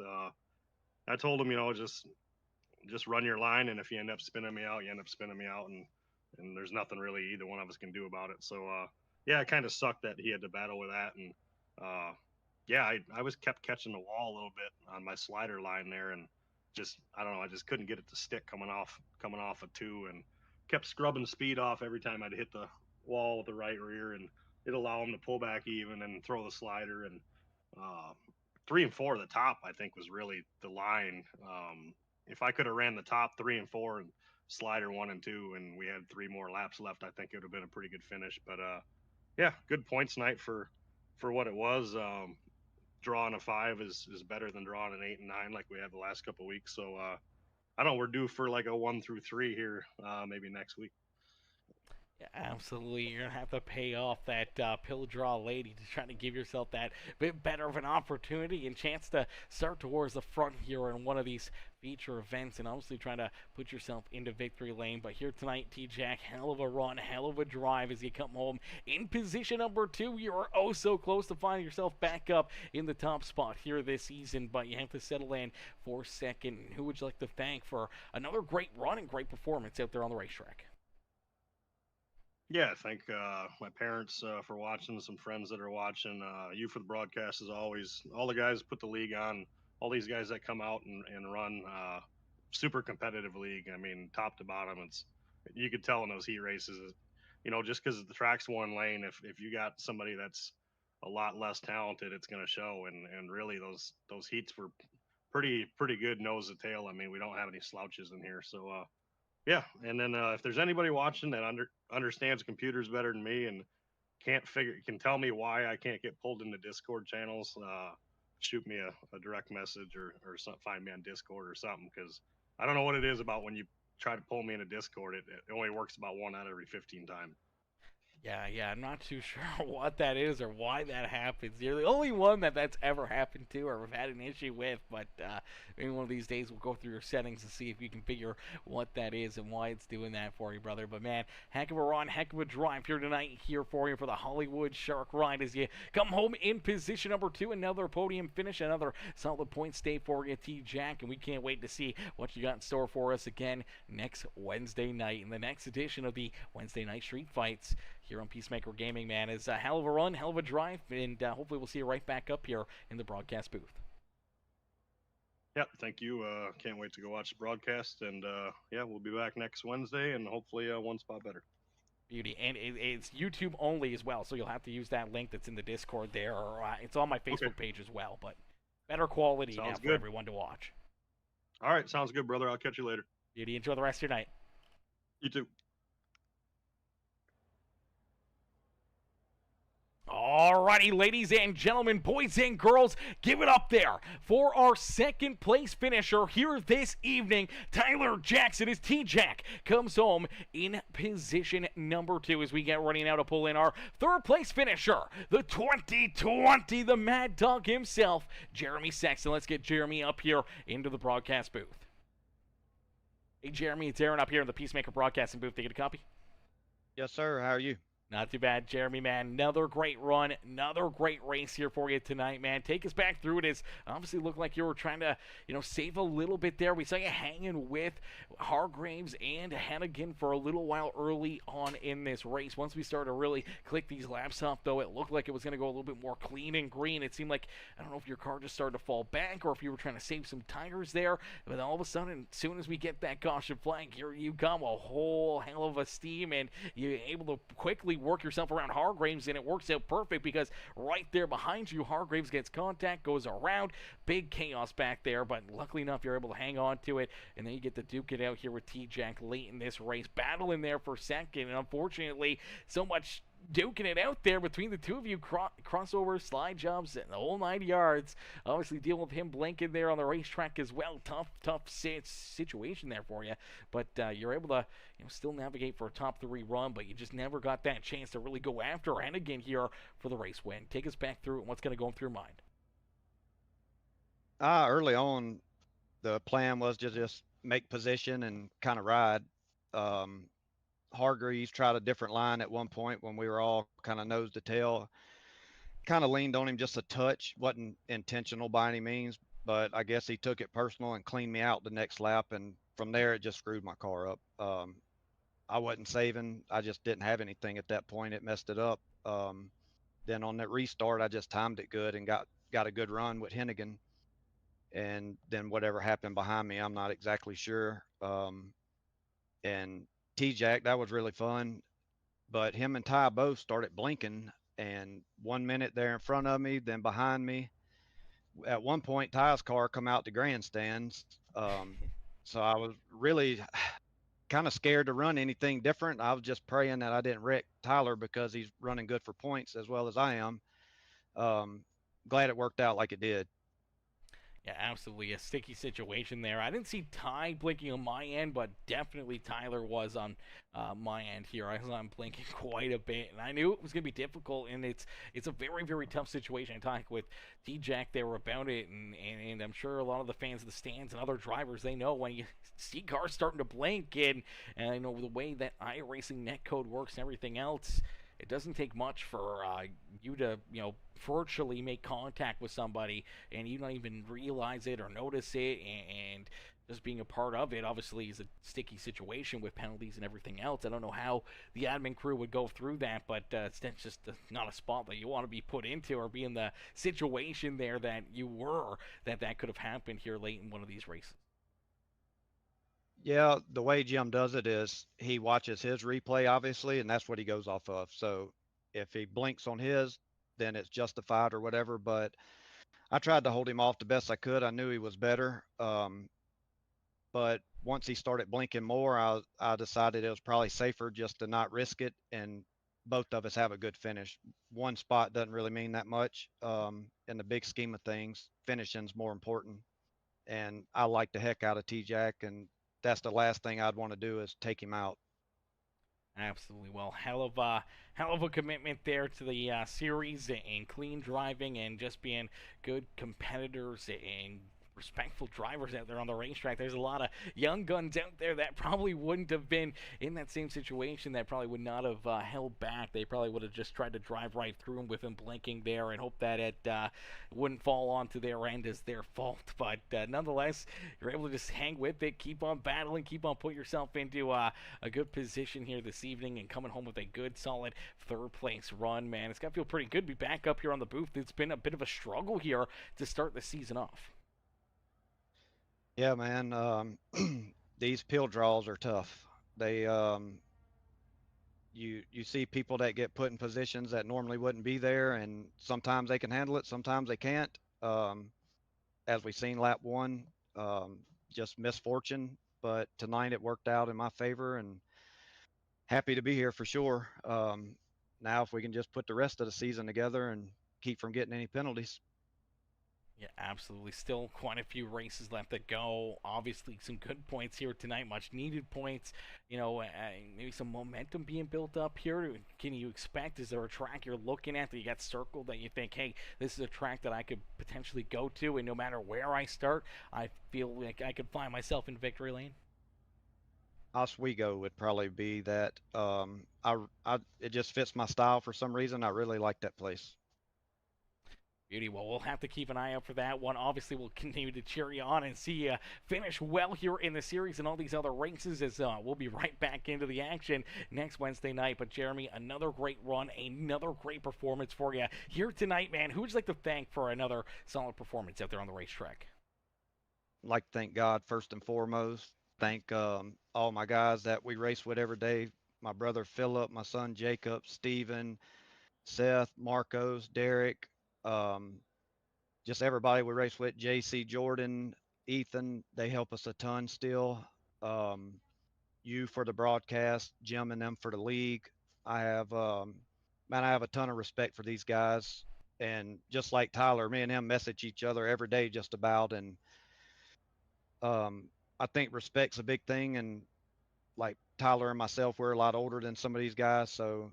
I told him, just run your line, and if you end up spinning me out, you end up spinning me out, and there's nothing really either one of us can do about it. So yeah, it kind of sucked that he had to battle with that. And uh, yeah, I was kept catching the wall a little bit on my slider line there, and just I don't know, I just couldn't get it to stick coming off a two, and kept scrubbing speed off every time I'd hit the wall with the right rear, and it'd allow him to pull back even and throw the slider. And uh, 3 and 4 the top I think was really the line. If I could have ran the top 3 and 4 and slider 1 and 2, and we had 3 more laps left, I think it would have been a pretty good finish. But yeah, good points night for what it was. Drawing a 5 is better than drawing an 8 and 9 like we had the last couple of weeks. So I don't know, we're due for like a 1 through 3 here, maybe next week. Yeah, absolutely. You're going to have to pay off that pill draw lady to try to give yourself that bit better of an opportunity and chance to start towards the front here in one of these feature events, and obviously trying to put yourself into victory lane. But here tonight, T-Jack, hell of a run, hell of a drive as you come home in position number 2. You are oh so close to finding yourself back up in the top spot here this season, but you have to settle in for second. Who would you like to thank for another great run and great performance out there on the racetrack? Yeah, I thank my parents for watching, some friends that are watching, you for the broadcast as always, all the guys put the league on, all these guys that come out and run, super competitive league. I mean, top to bottom, you could tell in those heat races, just because the track's one lane, if you got somebody that's a lot less talented, it's going to show. And really those heats were pretty good nose to tail. I mean, we don't have any slouches in here. So yeah, and then if there's anybody watching that understands computers better than me and can tell me why I can't get pulled into Discord channels, shoot me a direct message or find me on Discord or something, because I don't know what it is about when you try to pull me into Discord. It only works about 1 out of every 15 times. Yeah, I'm not too sure what that is or why that happens. You're the only one that's ever happened to or have had an issue with, but maybe one of these days we'll go through your settings and see if you can figure what that is and why it's doing that for you, brother. But man, heck of a run, heck of a drive here tonight here for you for the Hollywood Shark Ride as you come home in position number 2. Another podium finish, another solid point stay for you, T-Jack, and we can't wait to see what you got in store for us again next Wednesday night in the next edition of the Wednesday Night Street Fights here on Peacemaker Gaming, man. It's a hell of a run, hell of a drive, and hopefully we'll see you right back up here in the broadcast booth. Yep, thank you. Can't wait to go watch the broadcast, and yeah, we'll be back next Wednesday, and hopefully one spot better. Beauty, and it's YouTube only as well, so you'll have to use that link that's in the Discord there, or it's on my Facebook page as well, but better quality now for everyone to watch. All right, sounds good, brother. I'll catch you later. Beauty, enjoy the rest of your night. You too. Alrighty, ladies and gentlemen, boys and girls, give it up there for our second place finisher here this evening. Tyler Jackson, as T-Jack comes home in position number 2 as we get ready now to pull in our third place finisher, the 2020, the Mad Dog himself, Jeremy Sexton. Let's get Jeremy up here into the broadcast booth. Hey, Jeremy, it's Aaron up here in the Peacemaker broadcasting booth. Take a copy. Yes, sir. How are you? Not too bad, Jeremy, man. Another great run, another great race here for you tonight, man. Take us back through it. It obviously looked like you were trying to, save a little bit there. We saw you hanging with Hargraves and Hennigan for a little while early on in this race. Once we started to really click these laps off, though, it looked like it was going to go a little bit more clean and green. It seemed like, I don't know if your car just started to fall back or if you were trying to save some tires there. But all of a sudden, as soon as we get that caution flag, here you come, a whole hell of a steam, and you're able to quickly work yourself around Hargraves, and it works out perfect because right there behind you, Hargraves gets contact, goes around, big chaos back there, but luckily enough, you're able to hang on to it, and then you get to duke it out here with T-Jack late in this race, battling there for second, and unfortunately, so much duking it out there between the two of you, crossover, slide jumps, and the whole 9 yards. Obviously dealing with him blinking there on the racetrack as well. Tough situation there for you, but you're able to still navigate for a top 3 run, but you just never got that chance to really go after Hennigan here for the race win. Take us back through it and what's going to go through your mind. Early on, the plan was to just make position and kind of ride. Hargreaves tried a different line at one point when we were all kind of nose to tail. Kind of leaned on him just a touch. Wasn't intentional by any means, but I guess he took it personal and cleaned me out the next lap. And from there, it just screwed my car up. I wasn't saving. I just didn't have anything at that point. It messed it up. Then on that restart, I just timed it good and got a good run with Hennigan. And then whatever happened behind me, I'm not exactly sure. And T-Jack, that was really fun, but him and Ty both started blinking, and 1 minute they're in front of me, then behind me. At one point, Ty's car come out the grandstands, so I was really kind of scared to run anything different. I was just praying that I didn't wreck Tyler because he's running good for points as well as I am. Glad it worked out like it did. Yeah, absolutely a sticky situation there. I didn't see Ty blinking on my end, but definitely Tyler was on my end here. I saw him blinking quite a bit, and I knew it was going to be difficult, and it's a very, very tough situation. I talked with T-Jack there about it, and I'm sure a lot of the fans of the stands and other drivers, they know when you see cars starting to blink, and I know the way that iRacing netcode works and everything else, it doesn't take much for you to, virtually make contact with somebody and you don't even realize it or notice it, and just being a part of it obviously is a sticky situation with penalties and everything else. I don't know how the admin crew would go through that, but it's just not a spot that you want to be put into or be in the situation there that you were, that could have happened here late in one of these races. Yeah, the way Jim does it is he watches his replay, obviously, and that's what he goes off of. So if he blinks on his, then it's justified or whatever. But I tried to hold him off the best I could. I knew he was better. But once he started blinking more, I decided it was probably safer just to not risk it. And both of us have a good finish. One spot doesn't really mean that much. In the big scheme of things, finishing's more important. And I like the heck out of T-Jack, and that's the last thing I'd want to do is take him out. Absolutely. Well, hell of a commitment there to the series and clean driving and just being good competitors and respectful drivers out there on the racetrack. There's a lot of young guns out there that probably wouldn't have been in that same situation. That probably would not have held back. They probably would have just tried to drive right through them with them blinking there and hope that it wouldn't fall onto their end as their fault. But nonetheless, you're able to just hang with it, keep on battling, keep on putting yourself into a good position here this evening and coming home with a good, solid third place run, man. It's got to feel pretty good to be back up here on the booth. It's been a bit of a struggle here to start the season off. Yeah, man. These pill draws are tough. They you see people that get put in positions that normally wouldn't be there, and sometimes they can handle it, sometimes they can't. As we seen lap one, just misfortune. But tonight it worked out in my favor, and happy to be here for sure. Now if we can just put the rest of the season together and keep from getting any penalties. Yeah, absolutely. Still quite a few races left to go. Obviously, some good points here tonight, much needed points. Maybe some momentum being built up here. Can you expect? Is there a track you're looking at that you got circled that you think, hey, this is a track that I could potentially go to, and no matter where I start, I feel like I could find myself in victory lane? Oswego would probably be that. It just fits my style for some reason. I really like that place. Beauty. Well, we'll have to keep an eye out for that one. Obviously, we'll continue to cheer you on and see you finish well here in the series and all these other races as we'll be right back into the action next Wednesday night. But, Jeremy, another great run, another great performance for you here tonight, man. Who would you like to thank for another solid performance out there on the racetrack? I'd like to thank God first and foremost. Thank all my guys that we race with every day. My brother Philip, my son Jacob, Steven, Seth, Marcos, Derek, um, just everybody we race with, JC, Jordan, Ethan, they help us a ton still. Um, you for the broadcast, Jim and them for the league. I have, man, I have a ton of respect for these guys. And just like Tyler, me and him message each other every day just about. And I think respect's a big thing. And like Tyler and myself, we're a lot older than some of these guys. So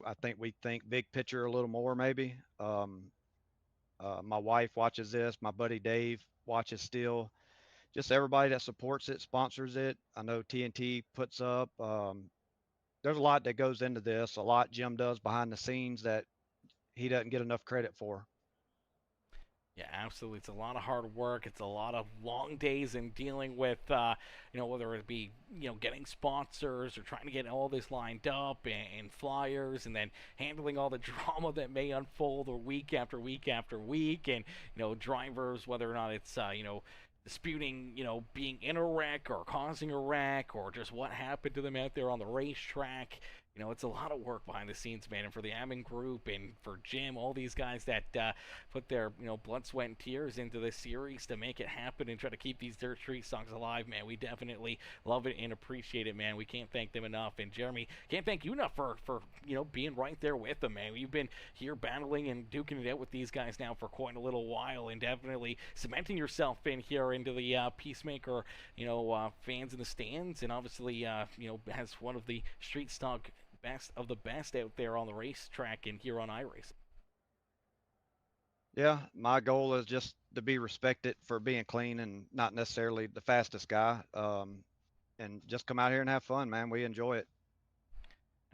I think we think big picture a little more, maybe. My wife watches this. My buddy Dave watches still. Just everybody that supports it, sponsors it. I know TNT puts up. There's a lot that goes into this. A lot Jim does behind the scenes that he doesn't get enough credit for. Yeah, absolutely. It's a lot of hard work. It's a lot of long days in dealing with, whether it be, getting sponsors or trying to get all this lined up and flyers and then handling all the drama that may unfold or week after week after week. And, drivers, whether or not it's, disputing, being in a wreck or causing a wreck or just what happened to them out there on the racetrack. It's a lot of work behind the scenes, man. And for the Ammon Group and for Jim, all these guys that put their, blood, sweat, and tears into this series to make it happen and try to keep these Dirt Street songs alive, man. We definitely love it and appreciate it, man. We can't thank them enough. And Jeremy, can't thank you enough for being right there with them, man. You've been here battling and duking it out with these guys now for quite a little while and definitely cementing yourself in here into the Peacemaker, fans in the stands. And obviously, has one of the street stock best of the best out there on the racetrack and here on iRacing. Yeah, my goal is just to be respected for being clean and not necessarily the fastest guy. And just come out here and have fun, man. We enjoy it.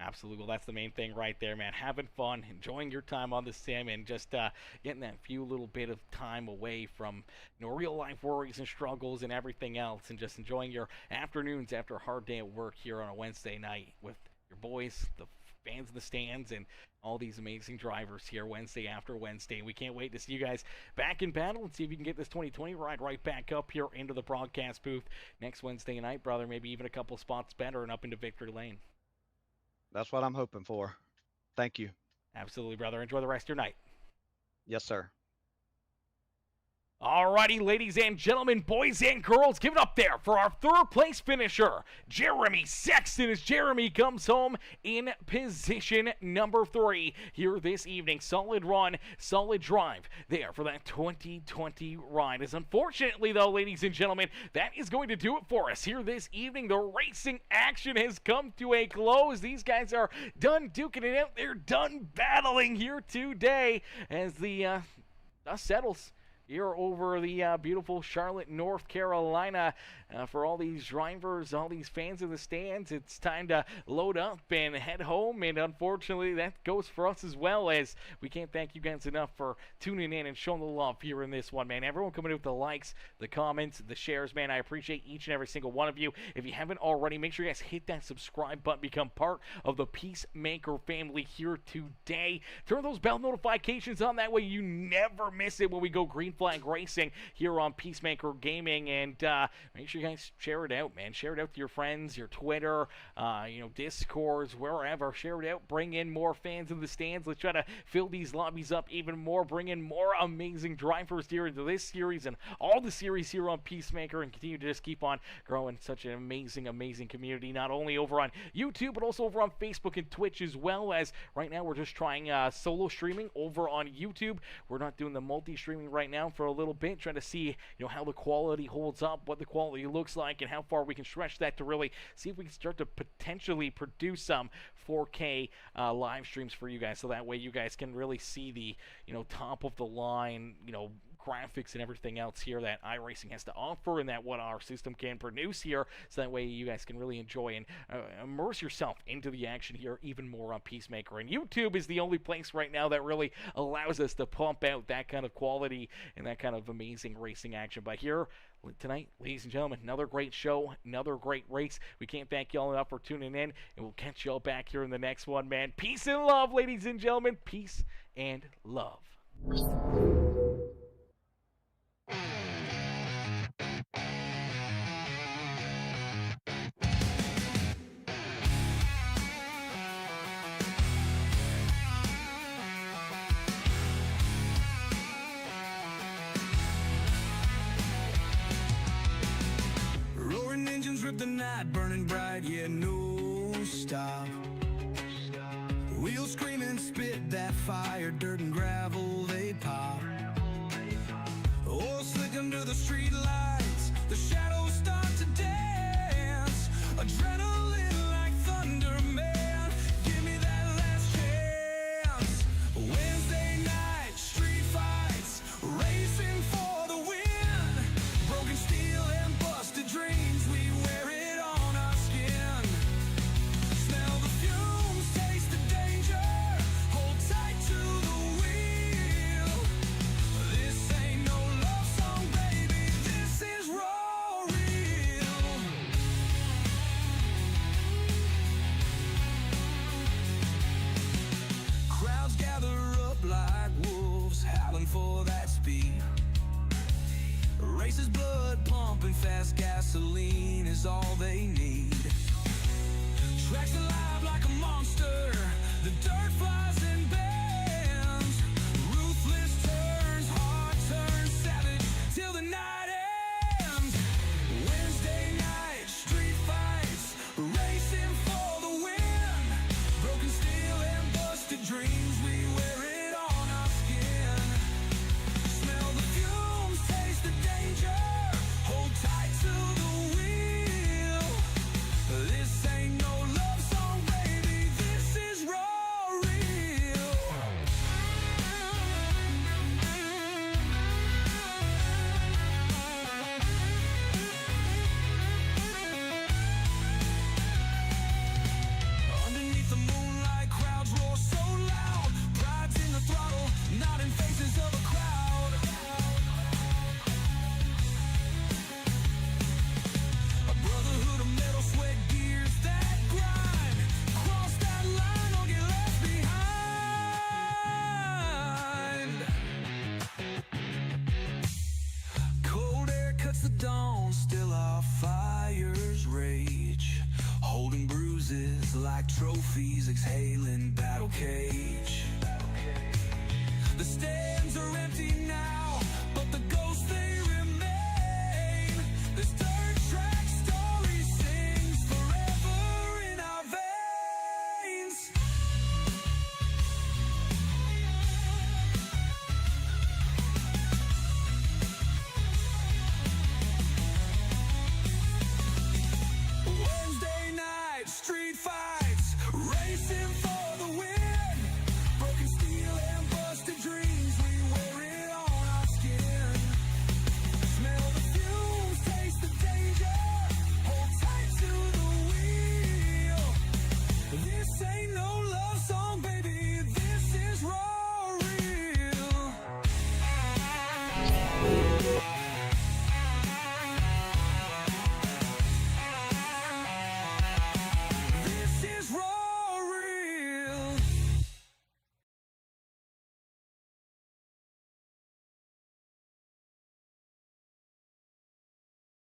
Absolutely. Well, that's the main thing right there, man. Having fun, enjoying your time on the sim, and just getting that few little bit of time away from real life worries and struggles and everything else, and just enjoying your afternoons after a hard day at work here on a Wednesday night with your boys, the fans in the stands, and all these amazing drivers here Wednesday after Wednesday. We can't wait to see you guys back in battle and see if you can get this 2020 ride right back up here into the broadcast booth next Wednesday night, brother. Maybe even a couple spots better and up into victory lane. That's what I'm hoping for. Thank you. Absolutely, brother. Enjoy the rest of your night. Yes, sir. Alrighty, ladies and gentlemen, boys and girls, give it up there for our third place finisher, Jeremy Sexton, as Jeremy comes home in position number 3 here this evening. Solid run, solid drive there for that 2020 ride. As unfortunately, though, ladies and gentlemen, that is going to do it for us here this evening. The racing action has come to a close. These guys are done duking it out. They're done battling here today as the dust settles here over the beautiful Charlotte, North Carolina. For all these drivers, all these fans in the stands, it's time to load up and head home. And unfortunately, that goes for us as well, as we can't thank you guys enough for tuning in and showing the love here in this one, man. Everyone coming in with the likes, the comments, the shares, man. I appreciate each and every single one of you. If you haven't already, make sure you guys hit that subscribe button, become part of the Peacemaker family here today. Turn those bell notifications on, that way you never miss it when we go green flag racing here on Peacemaker Gaming. And make sure you guys share it out, man. Share it out to your friends, your Twitter, Discords, wherever. Share it out. Bring in more fans in the stands. Let's try to fill these lobbies up even more. Bring in more amazing drivers here into this series and all the series here on Peacemaker, and continue to just keep on growing such an amazing, amazing community, not only over on YouTube, but also over on Facebook and Twitch, as well as right now we're just trying solo streaming over on YouTube. We're not doing the multi-streaming right now for a little bit, trying to see how the quality holds up, what the quality looks like, and how far we can stretch that to really see if we can start to potentially produce some 4K live streams for you guys, so that way you guys can really see the top of the line graphics and everything else here that iRacing has to offer, and that what our system can produce here, so that way you guys can really enjoy and immerse yourself into the action here even more on Peacemaker. And YouTube is the only place right now that really allows us to pump out that kind of quality and that kind of amazing racing action. But here tonight, ladies and gentlemen, another great show, another great race. We can't thank y'all enough for tuning in, and we'll catch y'all back here in the next one, man. Peace and love, ladies and gentlemen. Peace and love. Roaring engines rip the night, burning bright, yeah, no stop. Wheels screaming, spit that fire, dirt and gravel, they pop. Oil slick under the street lights, the shadows start to dance. Adrenaline like thunder, man, give me that last chance. Wednesday night, street fights, racing for the win. Broken steel and busted dreams, we wear it on our skin. Smell the fumes, taste the danger, hold tight to the wheel. This ain't no love song, baby, this is raw real. Crowds gather up like wolves, howling for that speed. Races blood pumping fast, gasoline is all they need. Tracks alive like a monster, the dirt flies and bends. Ruthless turns, heart turns savage till the night ends. Wednesday night, street fights, racing for the win. Broken steel and busted dreams, we wear it on our skin. Smell the fumes, taste the danger, hold tight to the wheel. This ain't no love song, baby, this is raw real. Underneath the moonlight, crowds roar so loud. Pride's in the throttle, not in faces of a crowd. A brotherhood of metal, sweat, gears that grind. Cross that line or get left behind. Cold air cuts the dawn, still our fires rage. Holding bruises like trophies, exhaling battle cage. The stands are empty